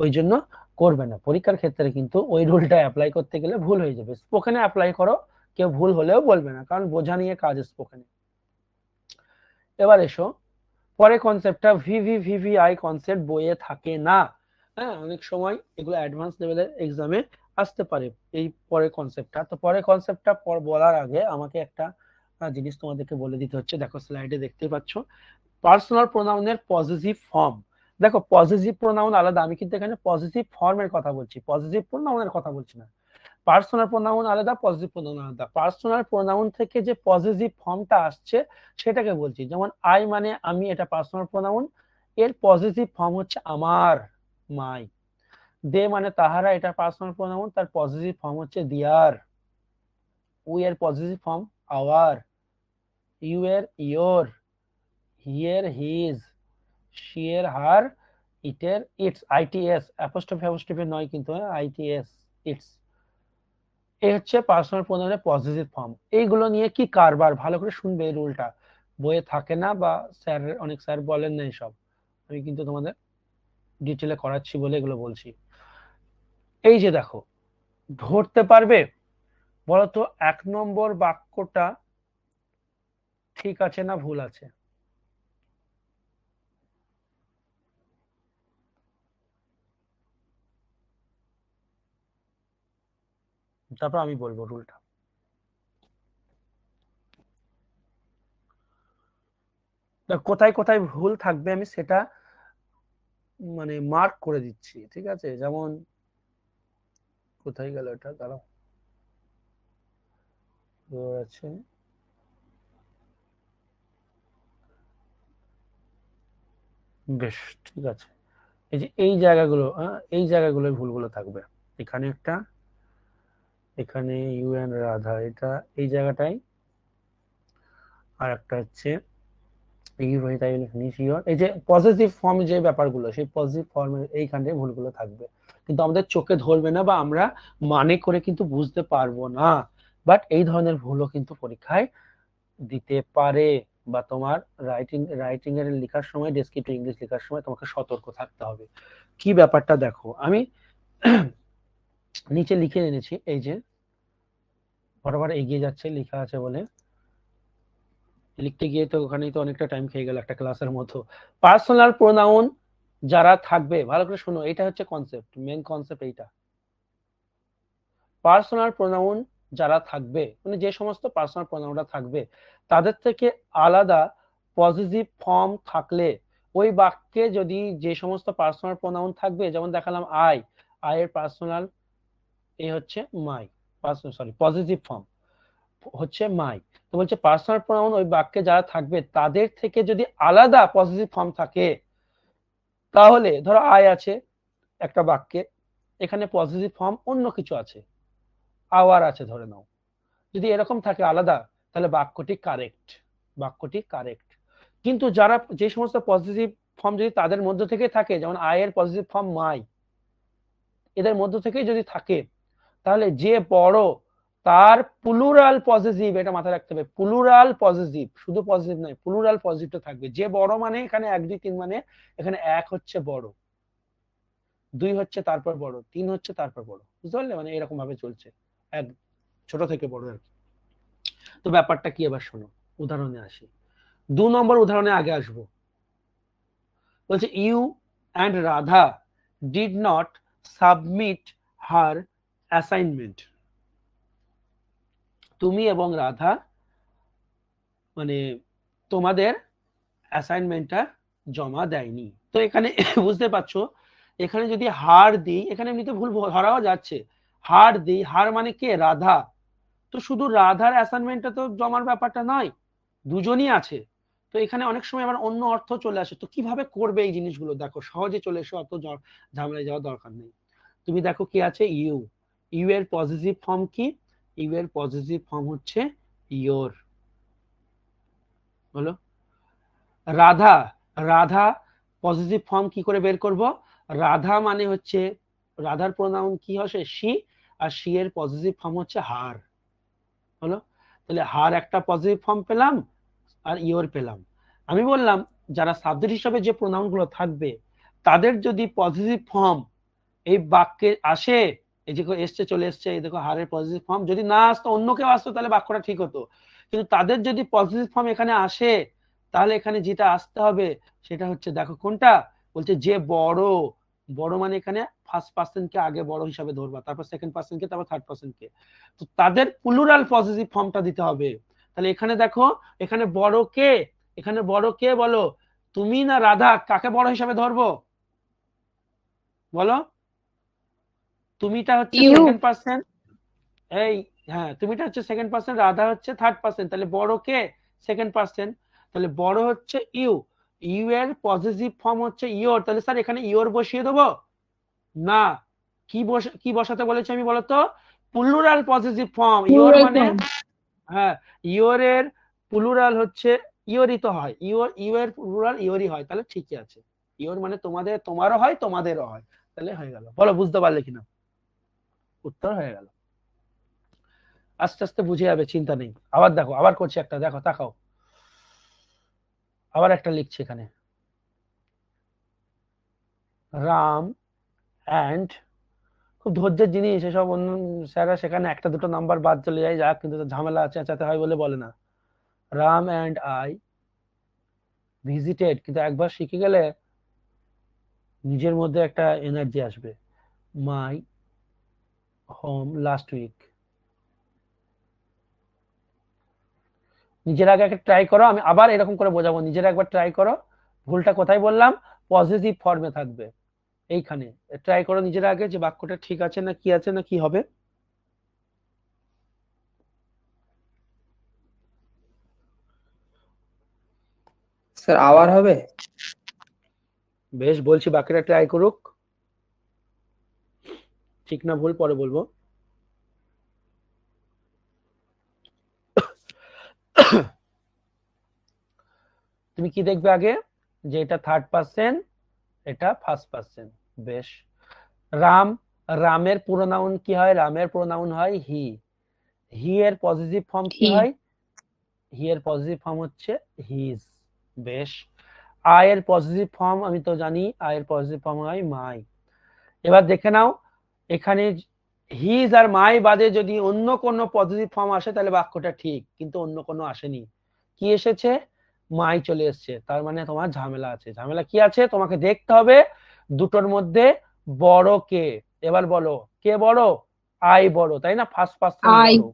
ওই জন্য করবে না পরীক্ষার ক্ষেত্রে, কিন্তু ওই রুলটা অ্যাপ্লাই করতে গেলে ভুল হয়ে যাবে। স্পোকেনে অ্যাপ্লাই করো, কেউ ভুল হলেও বলবে না, কারণ বোঝা নিয়ে কাজ স্পোকেনে। এবার এসো পরে কনসেপ্টটা, ভিভিভিভিআই কনসেপ্ট বইয়ে থাকে না, হ্যাঁ অনেক সময় এগুলো অ্যাডভান্স লেভেলের এক্সামে আসতে পারে এই পরে কনসেপ্টটা। তো পরে কনসেপ্টটা বলার আগে আমাকে একটা জিনিস তোমাদেরকে বলে দিতে হচ্ছে, দেখো স্লাইডে দেখতে পাচ্ছ পার্সোনাল প্রোনাউনের পজিটিভ ফর্ম। দেখো পজিটিভ প্রোনাউন আলাদা, আমি কিন্তু এখানে পজিটিভ ফর্মের কথা বলছি, পজিটিভ প্রোনাউনের কথা বলছি না। পার্সোনাল প্রোনাউন আলাদা, পজিটিভ প্রোনাউন আলাদা। পার্সোনাল প্রোনাউন থেকে যে পজিটিভ ফর্মটা আসছে সেটাকে বলছি, যেমন আই মানে আমি, এটা পার্সোনাল প্রোনাউন, এর পজিটিভ ফর্ম হচ্ছে আমার, মাই। দে মানে তাহারা, এটা পার্সোনাল প্রোনাউন, তার পজিটিভ ফর্ম হচ্ছে দিয়ার। উই এর পজিটিভ ফর্ম আওয়ার, ইউ এর ইয়োর, হি এর হিজ, শি এর হার, ইট এর ইটস, আইটিএস অ্যাপোস্ট্রফি নয় কিন্তু, আইটিএস ইটস। এই হচ্ছে পার্সোনাল প্রোনাউনের পজিটিভ ফর্ম। এইগুলো নিয়ে কি কারবার, ভালো করে শুনবে, এই রুলটা বইয়ে থাকে না বা স্যার, অনেক স্যার বলেন না সব, আমি কিন্তু তোমাদের ডিটেলে করাচ্ছি বলে এগুলো বলছি। এই যে দেখো, ধরতে পারবে বলতো 1 নম্বর বাক্যটা ঠিক আছে না ভুল আছে? তারপর আমি বলবো রুলটা। কোথায় কোথায় ভুল থাকবে আমি সেটা মানে মার্ক করে দিচ্ছি, ঠিক আছে? যেমন কোথায় গেল এটা, দাঁড়াও, আছে বেশ, ঠিক আছে। এই যে এই জায়গাগুলো, এই জায়গাগুলোয় ভুলগুলো থাকবে। এখানে একটা, এখানে ইউএন রাধা, এটা এই জায়গাটাই। আর একটা হচ্ছে এই যে পজিটিভ ফর্ম যে ব্যাপারগুলো, সেই পজিটিভ ফর্মের এইখানে ভুলগুলো থাকবে, কিন্তু আমাদের চোখে ধরবে না বা আমরা মানে করে কিন্তু বুঝতে পারবো না। বাট এই ধরনের ভুলও কিন্তু পরীক্ষায় দিতে পারে, বা তোমার রাইটিং এর লেখার সময়, ডেসক্রিপটিভ ইংলিশ লেখার সময় তোমাকে সতর্ক থাকতে হবে। কি ব্যাপারটা দেখো, আমি নিচে লিখে এনেছি, এই যে বরাবর এগিয়ে যাচ্ছে লেখা আছে বলে, লিখতে গিয়ে তো ওখানেই তো অনেকটা টাইম খেয়ে গেল একটা ক্লাসের মতো। পার্সোনাল প্রোনাউন যারা থাকবে, ভালো করে শোনো, এটা হচ্ছে কনসেপ্ট, মেন কনসেপ্ট এইটা। পার্সোনাল প্রোনাউন যারা থাকবে, মানে যে সমস্ত পার্সোনাল প্রোনাউনটা থাকবে, তাদের থেকে আলাদা পজিটিভ ফর্ম থাকলে ওই বাক্যে যদি যে সমস্ত পার্সোনাল প্রোনাউন থাকবে, যেমন দেখালাম আই, আই এর পার্সোনাল এ হচ্ছে মাই, সরি পজিটিভ ফর্ম হচ্ছে মাই। তো বলছে পার্সোনাল প্রোনাউন ওই বাক্যে যারা থাকবে তাদের থেকে যদি আলাদা পজিটিভ ফর্ম থাকে, তাহলে ধরো আই আছে একটা বাক্যে, এখানে পজিটিভ ফর্ম অন্য কিছু আছে, আওয়ার আছে ধরে নাও, যদি এরকম থাকে আলাদা, তাহলে বাক্যটি কারেক্ট, বাক্যটি কারেক্ট। কিন্তু যারা যে সমস্ত পজিটিভ ফর্ম যদি তাদের মধ্য থেকে থাকে, যেমন আই এর পজিটিভ ফর্ম মাই, এদের মধ্য থেকেই যদি থাকে, তাহলে যে বড় তার প্লুরাল পজিটিভ, এটা মাথায় রাখতে হবে, প্লুরাল পজিটিভ, শুধু পজিটিভ নয়, প্লুরাল পজিটিভটা থাকবে। যে বড় মানে এখানে 1 2 3, মানে এখানে 1 হচ্ছে বড়, 2 হচ্ছে তারপর বড়, 3 হচ্ছে তারপর বড়, বুঝতে পারলে? মানে এরকম ভাবে চলছে, এক ছোট থেকে বড় আর কি। তো ব্যাপারটা কি এবার শোনো, উদাহরণে আসি। 2 নম্বর উদাহরণে আগে আসবো। বলছে you and Radha did not submit her assignment. তুমি এবং রাধা মানে তোমাদের অ্যাসাইনমেন্টটা জমা দেয়নি। তো এখানে বুঝতে পারছো, এখানে যদি হার দিই, এখানে এমনিতে ভুল ধরাও যাচ্ছে, হার দিই, হার মানে কে? রাধা। তো শুধু রাধার অ্যাসাইনমেন্টটা তো জমার ব্যাপারটা নয়, দুজনই আছে। তো এখানে অনেক সময় আবার অন্য অর্থ চলে আসে। তো কিভাবে করবে এই জিনিসগুলো, দেখো সহজে চলে এসো, অত ঝামেলায় যাওয়ার দরকার নেই। তুমি দেখো কি আছে, ইউ, ইউ এর পজিটিভ ফর্ম কি? ইউ এর পজিটিভ ফর্ম হচ্ছে ইয়োর, বলো। রাধা, রাধা পজিটিভ ফর্ম কি করে বের করব? রাধা মানে হচ্ছে, রাধার প্রোনাউন কি হবে? শি, আর শি এর পজিটিভ ফর্ম হচ্ছে হার, হলো। তাহলে হার একটা পজিটিভ ফর্ম পেলাম, আর ইয়োর পেলাম। আমি বললাম যারা সাবজেক্ট হিসাবে যে প্রোনাউন গুলো থাকবে, তাদের যদি পজিটিভ ফর্ম এই বাক্যে আসে, এই যে এসছে, চলে এসছে, এই দেখো হারের পজিটিভ ফর্ম, যদি না আসতো, অন্য কেউ আসতো, তাহলে বাক্যটা ঠিক হতো। কিন্তু তাদের যদি পজিটিভ ফর্ম এখানে আসে, তাহলে এখানে যেটা আসতে হবে সেটা হচ্ছে, দেখো কোনটা বলছে, যে বড়, বড় মানে এখানে ফার্স্ট পার্সন কে আগে বড় হিসাবে ধরবা, তারপর সেকেন্ড পার্সন কে, তারপর থার্ড পার্সন কে। তো তাদের প্লুরাল পজিটিভ ফর্মটা দিতে হবে। তাহলে এখানে দেখো, এখানে বড় কে, এখানে বড় কে বলো, তুমি না রাধা, কাকে বড় হিসাবে ধরবো বলো? তুমিটা হচ্ছে ইউ। সেকেন্ড পার্সন, এই, হ্যাঁ, তুমিটা হচ্ছে সেকেন্ড পার্সন, রাধা হচ্ছে থার্ড পার্সন, তাহলে বড় কে? সেকেন্ড পার্সন, তাহলে বড় হচ্ছে ইউ, ইউ এর পজিটিভ ফর্ম হচ্ছে ইয়োর। তাহলে স্যার এখানে ইয়োর বসিয়ে দেবো না, কি বসাতে বলেছি আমি বলতো? Plural positive form, your plural মানে, ফর্ম। হ্যাঁ, ইয়োর এর প্লুরাল হচ্ছে ইয়োরই তো হয়, ইয়োর, ইউ এর প্লুরাল ইয়োরই হয়, তাহলে ঠিকই আছে। ইয়োর মানে তোমাদের, তোমারও হয়, তোমাদেরও হয়, তাহলে হয়ে গেল। বলো বুঝতে পারলে কিনা? উত্তর হয়ে গেল। আস্তে আস্তে বুঝে যাবে, চিন্তা নেই। আবার দেখো, আবার করছি একটা, দেখো তাকাও, আবার একটা লিখছি এখানে, রাম অ্যান্ড, খুব ধৈর্যের জিনিস এসব, অন্য স্যাররা সেখানে একটা দুটো নাম্বার বাদ চলে যায়, যা, কিন্তু ঝামেলা চেঁচাতে হয় বলে বলে না। রাম অ্যান্ড আই ভিজিটেড, কিন্তু একবার শিখে গেলে নিজের মধ্যে একটা এনার্জি আসবে। My home last week. নিজের আগে একটা ট্রাই করো, আমি আবার এরকম করে বোঝাবো, নিজের একবার ট্রাই করো। ভুলটা কোথায় বললাম? পজিটিভ ফর্মে থাকবে এইখানে। ট্রাই করো নিজের আগে যে বাক্যটা ঠিক আছে না কি আছে না কি হবে। স্যার আওয়ার হবে? বেশ, বলছি বাকিটা ট্রাই করুক, ঠিক না ভুল পরে বলবো। তুমি কি দেখবে আগে? যে এটা থার্ড পার্সন, এটা ফার্স্ট পার্সন। বেশ। রাম, রামের পুরো নাউন কি হয়? রামের পুরো নাউন হয় হি। হি এর পজিটিভ ফর্ম কি হি। হয়? হি এর পজিটিভ ফর্ম হচ্ছে হিজ। বেশ। আই এর পজিটিভ ফর্ম আমি তো জানি, আই এর পজিটিভ ফর্ম হয় মাই। এবার দেখে নাও, এখানে হিজ আর মাই বাদে যদি অন্য কোনো পজিটিভ ফর্ম আসে তাহলে বাক্যটা ঠিক, কিন্তু অন্য কোনো আসেনি। কি এসেছে? মাই চলে এসেছে, তার মানে তোমার ঝামেলা আছে। ঝামেলা কি আছে? তোমাকে দেখতে হবে দুটোর মধ্যে বড় কে। এবার বলো কে বড়? আই বড়, তাই না? First person I. বড়।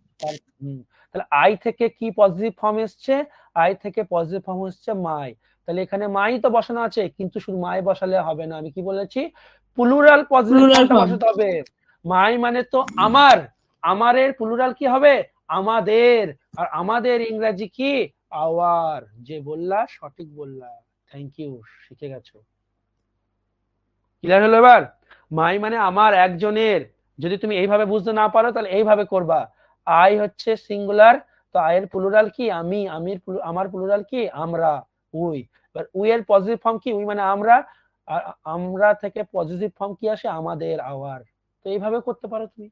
তাহলে আই থেকে কি পজিটিভ ফর্ম এসছে? আই থেকে পজিটিভ ফর্ম হচ্ছে মাই। তাহলে এখানে মাই তো বসানো আছে, কিন্তু শুধু মাই বসালে হবে না। আমি কি বলেছি? প্লুরাল পজিটিভ প্লুরাল ফর্মটা ফর্ম। বসাতে হবে। মাই মানে তো আমার, আমারের প্লুরাল কি হবে? আমাদের। আর আমাদের ইংরেজি কি? আওয়ার। যে বললা সঠিক বললা, থ্যাংক ইউ, শিখে গেছো। ক্লিয়ার হলো এবার? মাই মানে আমার, একজনের। যদি তুমি এইভাবে বুঝতে না পারো তাহলে এইভাবে করবা। আই হচ্ছে সিঙ্গুলার, তো আই এর প্লুরাল কি? আমি। আমার প্লুরাল কি? আমরা, উই। এবার উই এর পজিটিভ ফর্ম কি? উই মানে আমরা, আর আমরা থেকে পজিটিভ ফর্ম কি আসে? আমাদের, আওয়ার। তো এইভাবে করতে পারো তুমি।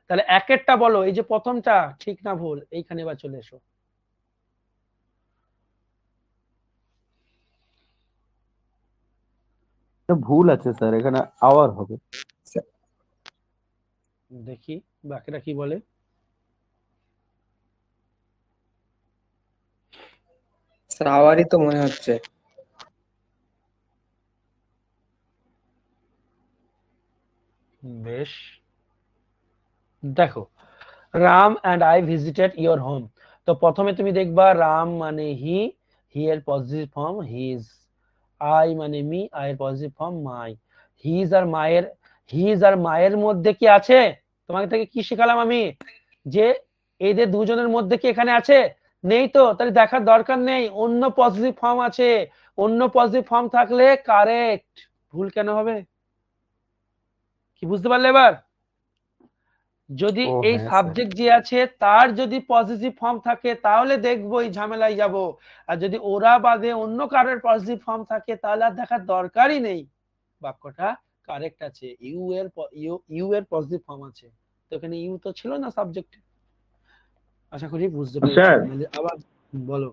তাহলে এক একটা বলো, এই যে প্রথমটা ঠিক না ভুল, এইখানে এবার চলে এসো। এটা ভুল আছে স্যার, এখানে আওয়ার হবে। দেখি বাকিরা কি বলে। স্যার আওয়ারই তো মনে হচ্ছে। বেশ, দেখো, Ram and I visited your home. তো প্রথমে তুমি দেখবা রাম মানে হি, হি এর পজিটিভ ফর্ম হিজ। আই মানে মি, আই এর পজিটিভ ফর্ম মাই। হিজ আর মায়ের মধ্যে কি আছে? তোমাকে থেকে কি শিখালাম আমি? যে এদের দুজনের মধ্যে কি এখানে আছে? নেই তো, তাহলে দেখার দরকার নেই। অন্য পজিটিভ ফর্ম আছে, অন্য পজিটিভ ফর্ম থাকলে কারেক্ট। ভুল কেন হবে? কি বুঝতে পারলে এবার? যদি ও এই হ্যাঁ স্যার। সাবজেক্ট যে আছে তার যদি পজিটিভ ফর্ম থাকে তাহলে দেখবো, এই ঝামেলায় যাব। আর যদি ওরা বাদে অন্য কারোর পজিটিভ ফর্ম থাকে তাহলে আর দেখার দরকারই নেই। বাক্যটা কারেক্ট আছে, ইউ এর পজিটিভ ফর্ম আছে, তো এখানে ইউ তো ছিল না সাবজেক্ট। আশা করি বুঝতে পেরেছো। স্যার নাহলে আবার বলো।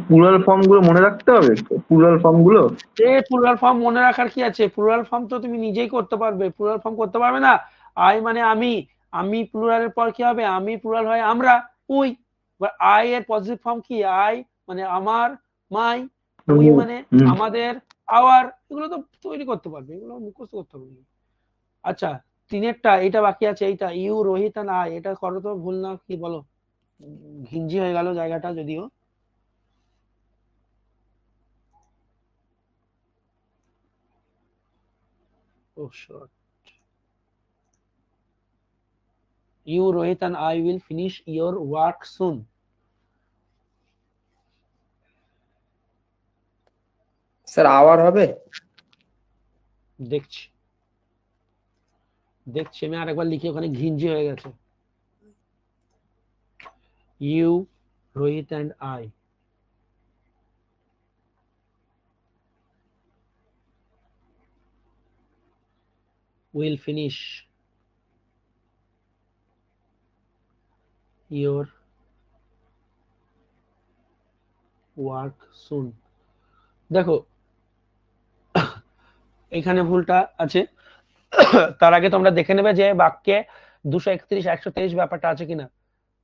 প্লুরাল ফর্ম গুলো মনে রাখতে হবে, প্লুরাল ফর্ম গুলো। প্লুরাল ফর্ম মনে রাখার কি আছে? প্লুরাল ফর্ম তো তুমি নিজেই করতে পারবে। প্লুরাল ফর্ম করতে পারবে না? আই মানে আমি, আমি প্লুরালের পর কি হবে? আমি প্লুরাল হয় আমরা, উই। আই এর পজিটিভ ফর্ম কি? আই মানে আমার, মাই। উই মানে আমাদের, আওয়ার। এগুলো তো তৈরি করতে পারবে, এগুলো মুখস্থ করতে হবে না। আচ্ছা, তিনেরটা এটা বাকি আছে, এইটা ইউ রোহিত আর আই, এটা করো তো, ভুল না কি বলো? ঘিঞ্জি হয়ে গেল জায়গাটা যদিও। ও শট। You, Rohit, and I will finish your work soon. Sir our হবে? দেখছি দেখছি, আমি আরেকবার লিখি, ওখানে ঘিঞ্জি হয়ে গেছে। You, Rohit, and I will finish your work soon. দেখো এখানে ভুলটা আছে। তার আগে তোমরা দেখে নেবে যে বাক্যে 231 123 ব্যাপারটা আছে কিনা।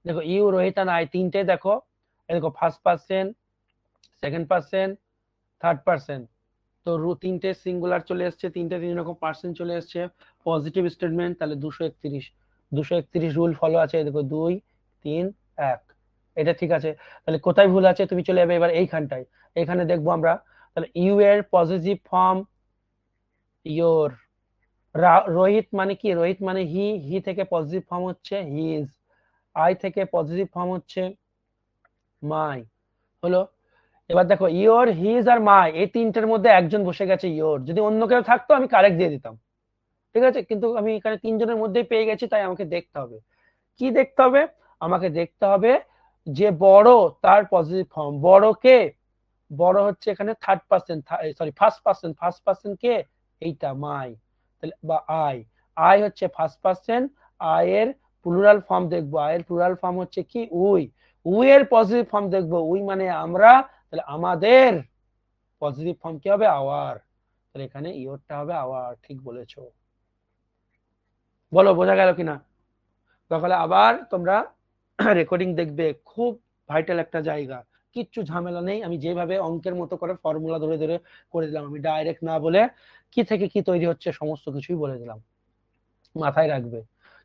দেখো ইউ, রোহিত আর আই তিনটে দেখো, এই দেখো first person, second person, third person. তো তিনটে সিঙ্গুলার চলে এসছে, তিনটে তিন রকম পার্সন চলে এসছে, পজিটিভ স্টেটমেন্ট, তাহলে 231, 231 রুল ফলো আছে, এই দেখো 2 3 1, এটা ঠিক আছে। তাহলে কোথায় ভুল আছে তুমি চলে যাবে এবার এইখানটায়, এখানে দেখবো আমরা। তাহলে ইউ এর পজিটিভ ফর্ম ইয়োর, রোহিত মানে কি, রোহিত মানে হি, হি থেকে পজিটিভ ফর্ম হচ্ছে হিজ, আই থেকে পজিটিভ ফর্ম হচ্ছে মাই, হলো। এবার দেখো ইয়োর, হিজ আর মাই এই তিনটের মধ্যে একজন বসে গেছে ইয়োর, যদি অন্য কেউ থাকতো আমি কারেক্ট দিয়ে দিতাম, ঠিক আছে, কিন্তু আমি এখানে তিনজনের মধ্যেই পেয়ে গেছি, তাই আমাকে দেখতে হবে, কি দেখতে হবে, আমাকে দেখতে হবে যে বড় তার পজিটিভ ফর্ম, বড় কে, বড় হচ্ছে এখানে third person, sorry first person, first person কে, এইটা মাই, তাহলে বা আই, আই হচ্ছে ফার্স্ট পার্সন, আই এর প্লুরাল ফর্ম দেখবো, আই এর প্লুরাল ফর্ম হচ্ছে কি উই, উই এর পজিটিভ ফর্ম দেখবো, উই মানে আমরা, তাহলে আমাদের পজিটিভ ফর্ম কি হবে, আওয়ার, তাহলে এখানে ইয়োরটা হবে আওয়ার, ঠিক বলেছো। বলো বোঝা গেল কিনা? সকালে আবার তোমরা রেকর্ডিং দেখবে, খুব ভাইটাল একটা জায়গা, কিচ্ছু ঝামেলা নেই, আমি যেভাবে অঙ্কের মতো করে ফর্মুলা ধরে ধরে করে দিলাম, আমি ডাইরেক্ট না বলে কি থেকে কি তৈরি হচ্ছে সমস্ত কিছুই বলে দিলাম, মাথায় রাখবে।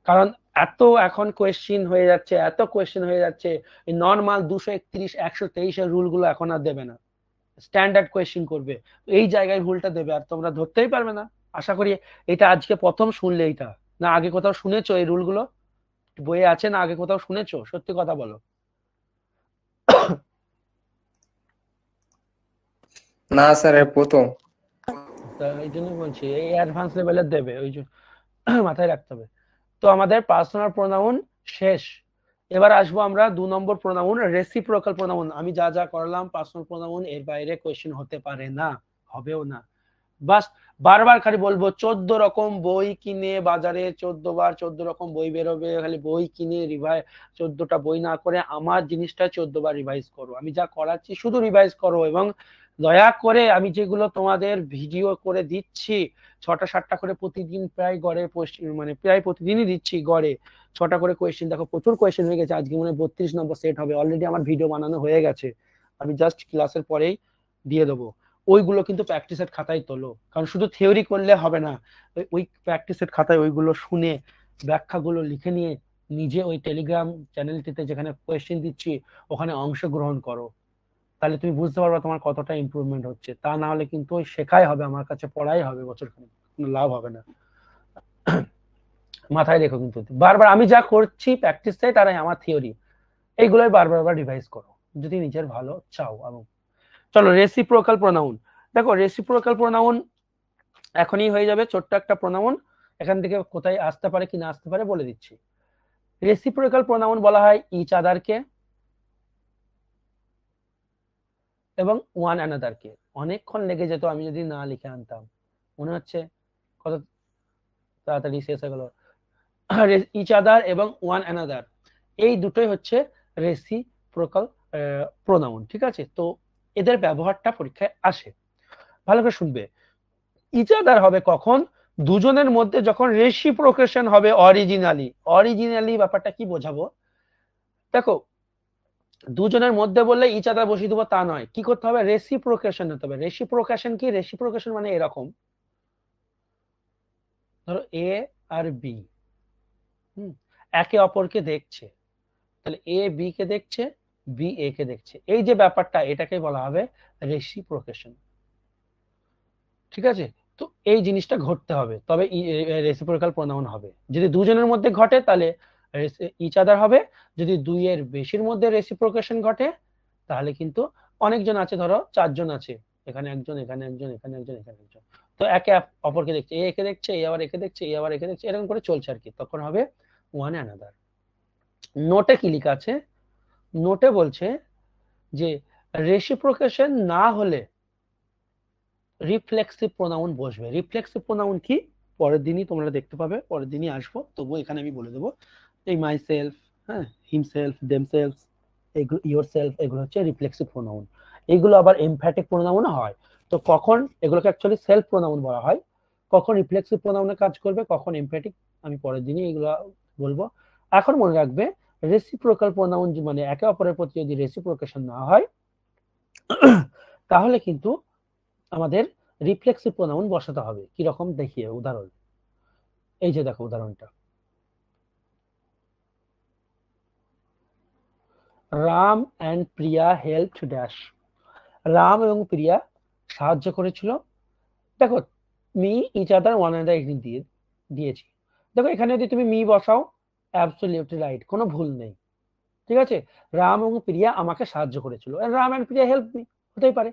কারণ এত এখন কোয়েশ্চেন হয়ে যাচ্ছে, এত কোয়েশ্চেন হয়ে যাচ্ছে, এই নর্মাল 231 123 এর রুল গুলো এখন আর দেবে না, স্ট্যান্ডার্ড কোয়েশ্চেন করবে, এই জায়গায় ভুলটা দেবে আর তোমরা ধরতেই পারবে না। আশা করি এটা আজকে প্রথম শুনলে, এইটা না আগে কোথাও শুনেছো এই রুলগুলো, বইয়ে আছে না আগে কোথাও শুনেছো, সত্যি কথা বলো। না স্যার, এর প্রথম। তা এই জন্য বলছি এই অ্যাডভান্স লেভেলের দেবে, ওই জন্য মাথায় রাখতে হবে। তো আমাদের পার্সোনাল প্রোনাউন শেষ, এবার আসবো আমরা 2 নম্বর প্রোনাউন, রেসিপ্রোকাল প্রোনাউন। আমি যা যা করলাম পার্সোনাল প্রোনাউন এর বাইরে কোয়েশ্চেন হতে পারে না, হবেও না। বাস বারবার খালি বলবো 14 রকম বই কিনে বাজারে 14 বার 14 রকম বই বেরোবে, খালি বই কিনে 14টা বই না করে আমার জিনিসটা 14 বার রিভাইজ করো, আমি যা করাচ্ছি শুধু রিভাইজ করো, এবং দয়া করে আমি যেগুলো তোমাদের ভিডিও করে দিচ্ছি 6টা 7টা করে প্রতিদিন, প্রায় গড়ে মানে প্রায় প্রতিদিনই দিচ্ছি গড়ে 6টা করে কোয়েশ্চেন, দেখো প্রচুর কোয়েশ্চেন হয়ে গেছে, আজকে মনে হয় 32 নম্বর সেট হবে, অলরেডি আমার ভিডিও বানানো হয়ে গেছে, আমি জাস্ট ক্লাসের পরেই দিয়ে দেবো। ওইগুলো কিন্তু প্র্যাকটিসের খাতায় তোলো, কারণ শুধু থিওরি করলে হবে না, ওই প্র্যাকটিসের খাতায় ওইগুলো শুনে ব্যাখ্যাগুলো লিখে নিয়ে নিজে ওই টেলিগ্রাম চ্যানেলটিতে যেখানে কোয়েশ্চেন দিচ্ছি ওখানে অংশগ্রহণ করো, তাহলে তুমি বুঝতে পারবে তোমার কতটা ইমপ্রুভমেন্ট হচ্ছে। তা না হলে কিন্তু ওই শেখাই হবে, আমার কাছে পড়াই হবে বছর খানিক, কোনো লাভ হবে না। মাথায় রেখো কিন্তু বারবার আমি যা করছি প্র্যাকটিস সেট আর আমার থিওরি, এইগুলোই বারবার রিভাইজ করো যদি নিজের ভালো চাও। এবং চলো রেসিপ্রোকাল প্রোনাউন, দেখো রেসিপ্রোকাল প্রোনাউন এখনই হয়ে যাবে, ছোট্ট একটা প্রোনাউন, এখান থেকে কোথায় আসতে পারে কি না আসতে পারে বলে দিচ্ছি। রেসিপ্রোকাল প্রোনাউন বলা হয় ইচ আদারকে এবং ওয়ান অ্যানাদারকে। অনেকক্ষণ লেগে যেত আমি যদি না লিখে আনতাম, মনে হচ্ছে কত তাড়াতাড়ি শেষ হয়ে গেল। ইচ আদার এবং ওয়ান অ্যানাদার এই দুটোই হচ্ছে রেসিপ্রোকাল প্রোনাউন, ঠিক আছে। তো এদের ব্যবহারটা পরীক্ষায় আসে, ভালো করে শুনবে। ইচ আদার হবে কখন, দুজনের মধ্যে যখন রেসিপ্রোকেশন হবে অরিজিনালি। অরিজিনালি ব্যাপারটা কি বোঝাবো, দেখো দুজনের মধ্যে বললে ইচ আদার বসিয়ে দেবো তা নয়, কি করতে হবে, রেসিপ্রোকেশন হতে হবে। রেসিপ্রোকেশন কি, রেসিপ্রোকেশন মানে এরকম, ধরো এ আর বি একে অপরকে দেখছে, তাহলে এ বি কে দেখছে, বি এ কে দেখছে, এই যে ব্যাপারটা এটাকে বলা হবে রেসিপ্রোকেশন, ঠিক আছে। তো এই জিনিসটা ঘটতে হবে তবে রেসিপ্রোকাল প্রোনাউন হবে। যদি দুজনের মধ্যে ঘটে তাহলে ইচ আদার হবে, যদি দুইয়ের বেশির মধ্যে রেসিপ্রোকেশন ঘটে তাহলে কিন্তু, অনেকজন আছে ধরো 4 জন আছে, এখানে একজন এখানে একজন এখানে একজন এখানে একজন, তো একে অপরকে দেখছে, এ একে দেখছে, এ আবার একে দেখছে, এ আবার একে দেখছে, এরকম করে চলছে আর কি, তখন হবে ওয়ান অ্যানাদার। নোটে কি লেখা আছে, নোটে বলছে যে রেসিপ্রোকেশন না হলে রিফ্লেক্সিভ প্রোনাউন বসবে। রিফ্লেক্সিভ প্রোনাউন কি পরের দিনই তোমরা দেখতে পাবে, পরের দিনই আসবো, তবুও এখানে আমি বলে দেবো, এই মাই সেলফ, হ্যাঁ, হিমসেলফ, দেমসেলফ, এগুলো ইয়োর সেলফ, এগুলো হচ্ছে রিফ্লেক্সিভ প্রোনাউন। এগুলো আবার এমফ্যাটিক প্রোনাউন হয়। তো কখন এগুলোকে অ্যাকচুয়ালি সেলফ প্রোনাউন বলা হয়, কখন রিফ্লেক্সিভ প্রোনাউনে কাজ করবে, কখন এমফ্যাটিক, আমি পরের দিনই এগুলো বলবো। এখন মনে রাখবে রেসিপ্রোকাল প্রোনাউন মানে একে অপরের প্রতি যদি রেসিপ্রোকেশন না হয় তাহলে কিন্তু আমাদের রিফ্লেক্সিভ প্রোনাউন বসাতে হবে। কি রকম দেখিয়ে উদাহরণ, এই যে দেখো উদাহরণটা, Ram and Priya helped dash. Ram এবং প্রিয়া সাহায্য করেছিল। দেখো me each other one another দিয়ে দিয়েছি। দেখো এখানে যদি তুমি মি বসাও অ্যাবসলিউটলি রাইট, কোনো ভুল নেই। ঠিক আছে, রাম এবং প্রিয়া আমাকে সাহায্য করেছিল, Ram and Priya help me, হতেই পারে।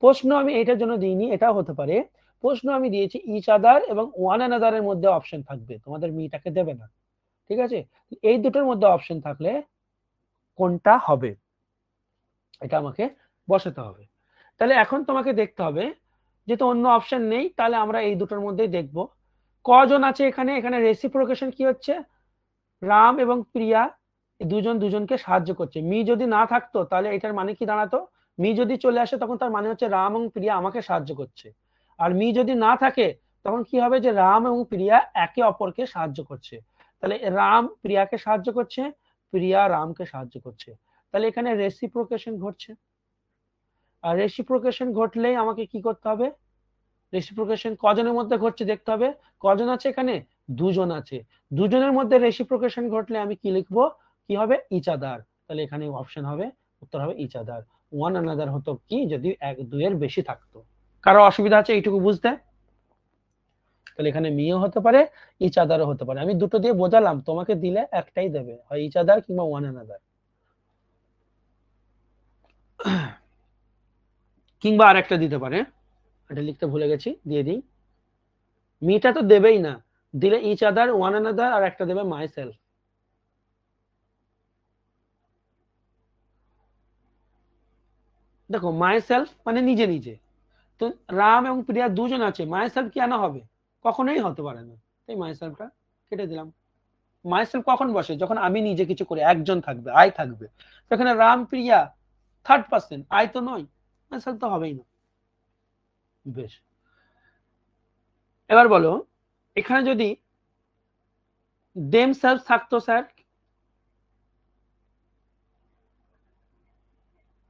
প্রশ্ন আমি এটার জন্য দিইনি, এটাও হতে পারে প্রশ্ন আমি দিয়েছি ইচ আদার এবং ওয়ান অ্যানাদারের মধ্যে অপশন থাকবে, তোমাদের মিটাকে দেবে না। ঠিক আছে, এই দুটোর মধ্যে অপশন থাকলে কোনটা হবে এটা আমাকে বসাতে হবে। তাহলে এখন তোমাকে দেখতে হবে, যেহেতু অন্য অপশন নেই তাহলে আমরা এই দুটোর মধ্যেই দেখব কজন আছে এখানে। এখানে রেসিপ্রোকেশন কি হচ্ছে, রাম এবং প্রিয়া দুজন দুজনকে সাহায্য করছে। মি যদি না থাকতো তাহলে এটার মানে কি দাঁড়াতো, মি যদি চলে আসে তখন তার মানে হচ্ছে রাম এবং প্রিয়া আমাকে সাহায্য করছে। আর মি যদি না থাকে তখন কি হবে, যে রাম এবং প্রিয়া একে অপরকে সাহায্য করছে। তাহলে রাম প্রিয়াকে সাহায্য করছে, প্রিয়া রামকে সাহায্য করছে, তাহলে এখানে রেসিপ্রোকেশন ঘটছে। আর রেসিপ্রোকেশন ঘটলেই আমাকে কি করতে হবে, রেসিপ্রোকেশন কজনের মধ্যে ঘটছে দেখতে হবে। কজন আছে এখানে, দুজন আছে। দুজনের মধ্যে রেসিপ্রোকেশন ঘটলে আমি কি লিখবো, কি হবে, ইচ আদার। তাহলে এখানে অপশন হবে, উত্তর হবে ইচ আদার। ওয়ান অ্যানাদার হতো কি যদি এক দুইয়ের বেশি থাকতো। কারো অসুবিধা আছে এইটুকু বুঝতে? তাহলে এখানে মিও হতে পারে, ইচ আদারও হতে পারে। আমি দুটো দিয়ে বোঝালাম, তোমাকে দিলে একটাই দেবে, হয় ইচ আদার কিংবা ওয়ান অ্যানাদার, কিংবা আরেকটা দিতে পারে। এটা লিখতে ভুলে গেছি, দিয়ে দিই। মিটা তো দেবেই না, দিলে ইচ আদার, ওয়ান অ্যানাদার, আর একটা দেবে মাই সেলফ। দেখো মাই সেলফ মানে নিজে নিজে, তো রাম এবং প্রিয়া দুজন আছে, মাই সেলফ কি আনা হবে, কখনোই হতে পারে না। তাই মাই সেলফটা কেটে দিলাম। মাই সেলফ কখন বসে, যখন আমি নিজে কিছু করে, একজন থাকবে, আই থাকবে। সেখানে রাম প্রিয়া থার্ড পার্সন, আই তো নয়, মাই সেলফ তো হবেই না। বেশ, এবার বলো এখানে যদি দেম সেলফ থাকতো স্যার,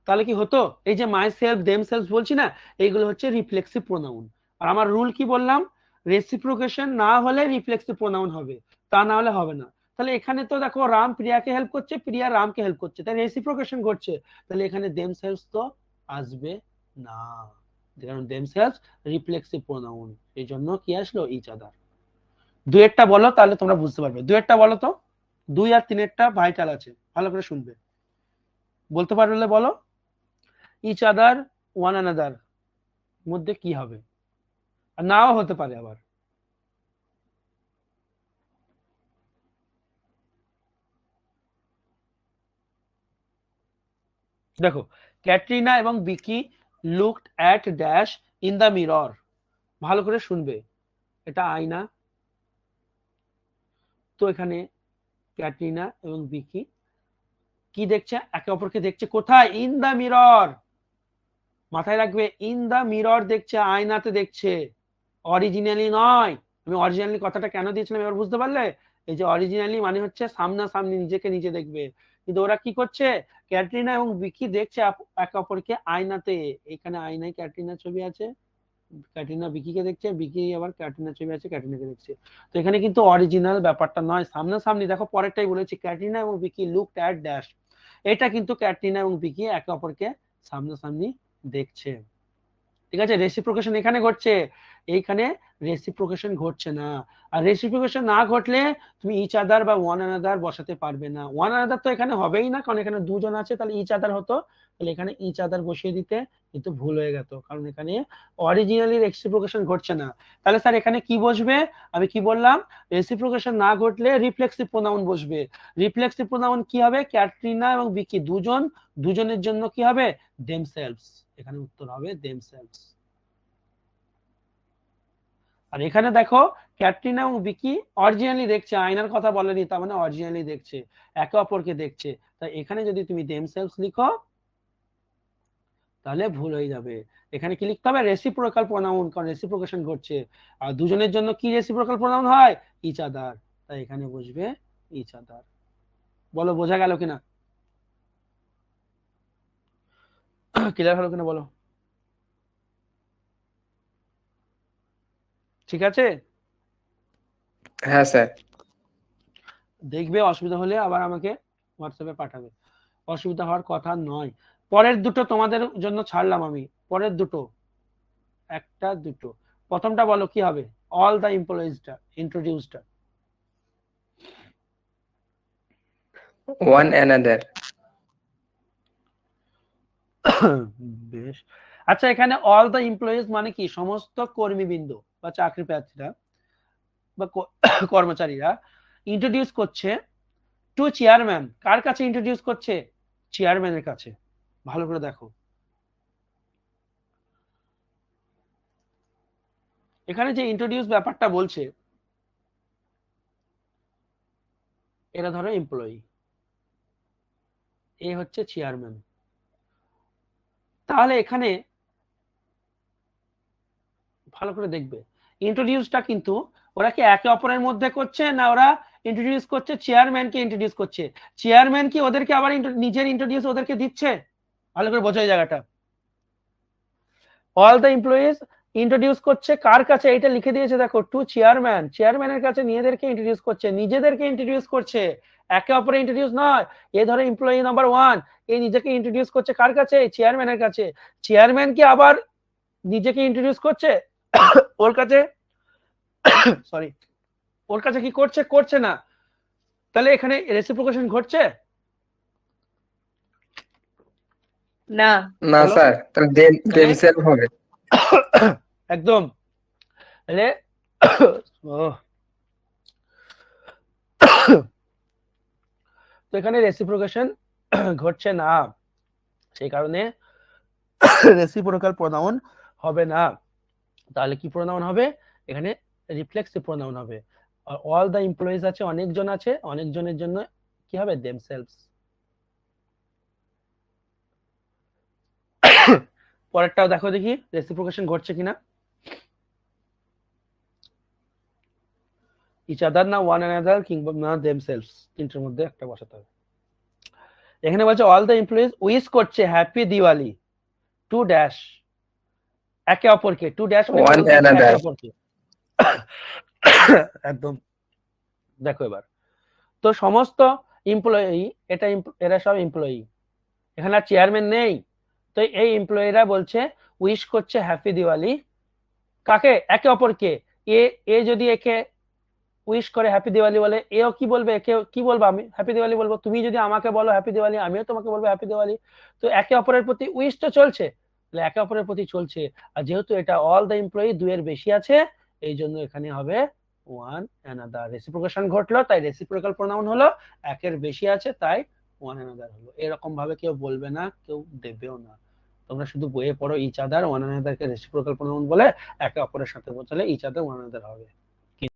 তাহলে কি হতো, এই যে মাই সেলফ দেম সেলফ বলছি না, এইগুলো হচ্ছে রিফ্লেক্সিভ প্রোনাউন। আর আমার রুল কি বললাম, রেসিপ্রোকেশন না হলে রিফ্লেক্সিভ প্রোনাউন হবে, তা না হলে হবে না। তাহলে এখানে তো দেখো রাম প্রিয়াকে হেল্প করছে, প্রিয়া রামকে হেল্প করছে, তাই রেসিপ্রোকেশন ঘটছে। তাহলে এখানে দেম সেলফ তো আসবে না, কারণ দেম সেলফ রিফ্লেক্সিভ প্রোনাউন, এই জন্য কি আসলো, ইচ আদার। দুয়েরটা বলো তাহলে তোমরা বুঝতে পারবে। দুয়েরটা বলো তো, 2 আর 3-এরটা ভাইটাল আছে, ভালো করে শুনবে। বলতে পারলে বলো, ইচ আদার ওয়ান অ্যানাদার মধ্যে কি হবে, আর নাও হতে পারে আবার। দেখো ক্যাটরিনা এবং Vicky looked at dash in the mirror. ভালো করে শুনবে, এটা আয়না, তো এখানে ক্যাটরিনা এবং বিকি কি দেখছে, একে অপরকে দেখছে, কোথায়, ইন দ্য মিরর। মাথায় রাখবে, ইন দ্য মিরর দেখছে, আয়নাতে দেখছে, অরিজিনালি নয়। আমি অরিজিনালি কথাটা কেন দিয়েছিলাম এবার বুঝতে পারলে, এই যে অরিজিনালি মানে হচ্ছে সামনাসামনি নিজেকে নিজে দেখবে, কিন্তু ওরা কি করছে, ক্যাটরিনা এবং বিকি দেখছে একে অপরকে আয়নাতে। এখানে আয়নায় ক্যাটরিনার ছবি আছে, ক্যাটরিনা বিকিকে দেখছে, বিকি আবার ক্যাটরিনার ছবি আছে, ক্যাটরিনাকে দেখছে। তো এখানে কিন্তু অরিজিনাল ব্যাপারটা নয়, সামনাসামনি। দেখো পরেরটাই বলেছি, ক্যাটরিনা এবং বিকি লুকড অ্যাট ড্যাশ, এটা কিন্তু ক্যাটরিনা এবং বিকি একে অপরকে সামনাসামনি দেখছে। ঠিক আছে, রেসিপ্রোকেশন এখানে ঘটছে, এইখানে রেসিপ্রোকেশন ঘটছে না। আর রেসিপ্রোকেশন না ঘটলে তুমি ইচ আদার বা ওয়ান অ্যানাদার বসাতে পারবে না। ওয়ান অ্যানাদার তো এখানে হবেই না, কারণ এখানে দুজন আছে, তাহলে ইচ আদার হতো, তাহলে এখানে ইচ আদার বসিয়ে দিতে, কিন্তু ভুল হয়ে গেল, কারণ এখানে অরিজিনালি রেসিপ্রোকেশন ঘটছে না। তাহলে স্যার এখানে কি বসবে, আমি কি বললাম, রেসিপ্রোকেশন না ঘটলে রিফ্লেক্সিভ প্রোনাউন বসবে। রিফ্লেক্সিভ প্রোনাউন কি হবে, ক্যাটরিনা এবং বিকি দুজন, দুজনের জন্য কি হবে, দেমসেলভস। এখানে উত্তর হবে দেমসেলভস। আর এখানে দেখো ক্যাটরিনা এবং বিকি অরিজিনালি দেখছে, আয়নার কথা বলেনি, তার মানে অরিজিনালি দেখছে, একে অপরকে দেখছে। তাই এখানে যদি তুমি দেমসেলভস লিখো তাহলে ভুল হয়ে যাবে। এখানে কি লিখতে হবে, রেসিপ্রোকাল প্রোনাউন, কারণ রেসিপ্রোকেশন ঘটছে। আর দুজনের জন্য কি রেসিপ্রোকাল প্রোনাউন হয়, ইচ আদার, তাই এখানে বসবে ইচ আদার। বলো বোঝা গেল কিনা, ক্লিয়ার হলো কিনা বলো, ঠিক আছে? হ্যাঁ স্যার। দেখবে অসুবিধা হলে আবার আমাকে হোয়াটসঅ্যাপে পাঠাবে, অসুবিধা হওয়ার কথা নয়। পরের দুটো তোমাদের জন্য ছাড়লাম আমি, পরের দুটো, একটা দুটো, প্রথমটা বলো কি হবে? অল দ্য এমপ্লয়িজটা, ইন্ট্রোডিউসটা। one another। বেশ, আচ্ছা এখানে অল দ্য এমপ্লয়িজ মানে কি? সমস্ত কর্মীবৃন্দ বা চাকরি প্রার্থীরা বা কর্মচারীরা ইন্ট্রোডিউস করছে টু চেয়ারম্যান। কার কাছে ইন্ট্রোডিউস করছে? চেয়ারম্যানের কাছে। ভালো করে দেখো, এখানে যে ইন্ট্রোডিউস ব্যাপারটা বলছে, এরা ধরো এমপ্লয়ি, এ হচ্ছে চেয়ারম্যান। তাহলে এখানে ভালো করে দেখবে, ইন্ট্রোডিউসটা কিন্তু ওরা কি একে অপরের মধ্যে করছে, না ওরা ইন্ট্রোডিউস করছে চেয়ারম্যানকে ইন্ট্রোডিউস করছে? চেয়ারম্যান কি ওদেরকে আবার নিজের ইন্ট্রোডিউস ওদেরকে দিচ্ছে? ভালো করে বোঝো এই জায়গাটা। অল দ্য এমপ্লয়িজ ইন্ট্রোডিউস করছে কার কাছে? এটা লিখে দিয়েছে দেখো, টু চেয়ারম্যান। চেয়ারম্যানের কাছে নিজেদেরকে ইন্ট্রোডিউস করছে, নিজেদেরকে ইন্ট্রোডিউস করছে, একে অপরে ইন্ট্রোডিউস নয়। এ ধরো এমপ্লয়ি নাম্বার 1, এই নিজেকে ইন্ট্রোডিউস করছে কার কাছে? চেয়ারম্যানের কাছে। চেয়ারম্যান কি আবার নিজেকে ইন্ট্রোডিউস করছে ওর কাছে? সরি, ওর কাছে কি করছে? করছে না। তাহলে এখানে রেসিপ্রোকেশন ঘটছে না। না বলো। স্যার, তাহলে themselves হবে। একদম। তাহলে তো এখানে রেসিপ্রোকেশন ঘটছে না, সেই কারণে রেসিপ্রোকাল প্রোনাউন হবে না। তাহলে কি প্রোনাউন হবে? এখানে রিফ্লেক্সিভ প্রোনাউন হবে। আর অল দ্য এমপ্লয়িজ আছে, অনেকজন আছে, অনেকজনের জন্য কি হবে? দেমসেলভস। পরেরটাও দেখো দেখি রেসিপ্রোকেশন ঘটছে কিনা। ইচ আদার না ওয়ান অ্যানাদার, কিংবা না দেমসেলভস, তিনটের মধ্যে একটা বসাতে হবে। এখানে বলছে অল দ্য এমপ্লয়িজ উইশ করছে হ্যাপি দিওয়ালি টু ড্যাশ, একে অপরকে। টু ড্যাশ মানে One বলতে হচ্ছে একে another। অপরকে। একদম। দেখো এবার, তো সমস্ত এমপ্লয়ি, এটা এরা সব এমপ্লয়ি, এখানে আর চেয়ারম্যান নেই। তো এই এমপ্লয়িরা বলছে উইশ করছে হ্যাপি দিওয়ালি কাকে? একে অপরকে। এ যদি একে উইশ করে হ্যাপি দিওয়ালি বলে, এও কি বলবে? একে কি বলবো? আমি হ্যাপি দিওয়ালি বলবো। তুমি যদি আমাকে বলো হ্যাপি দিওয়ালি, আমিও তোমাকে বলবো হ্যাপি দিওয়ালি। তো একে অপরের প্রতি উইশ তো চলছে, তাহলে একে অপরের প্রতি চলছে। আর যেহেতু এটা অল দ্য এমপ্লয়ি, দুইয়ের বেশি আছে, এই জন্য এখানে হবে ওয়ান অ্যানাদার। রেসিপ্রোকেশন ঘটলো, তাই রেসিপ্রোকাল প্রোনাউন হলো। একের বেশি আছে, তাই ওয়ান অ্যানাদার হলো। এরকম ভাবে কেউ বলবে না, কেউ দেবেও না। তোমরা শুধু বইয়ে পড়ো ইচ আদার, ওয়ান অ্যানাদারকে রেসিপ্রোকাল প্রোনাউন বলে, একে অপরের সাথে বোঝালে ইচ আদার ওয়ান অ্যানাদার হবে।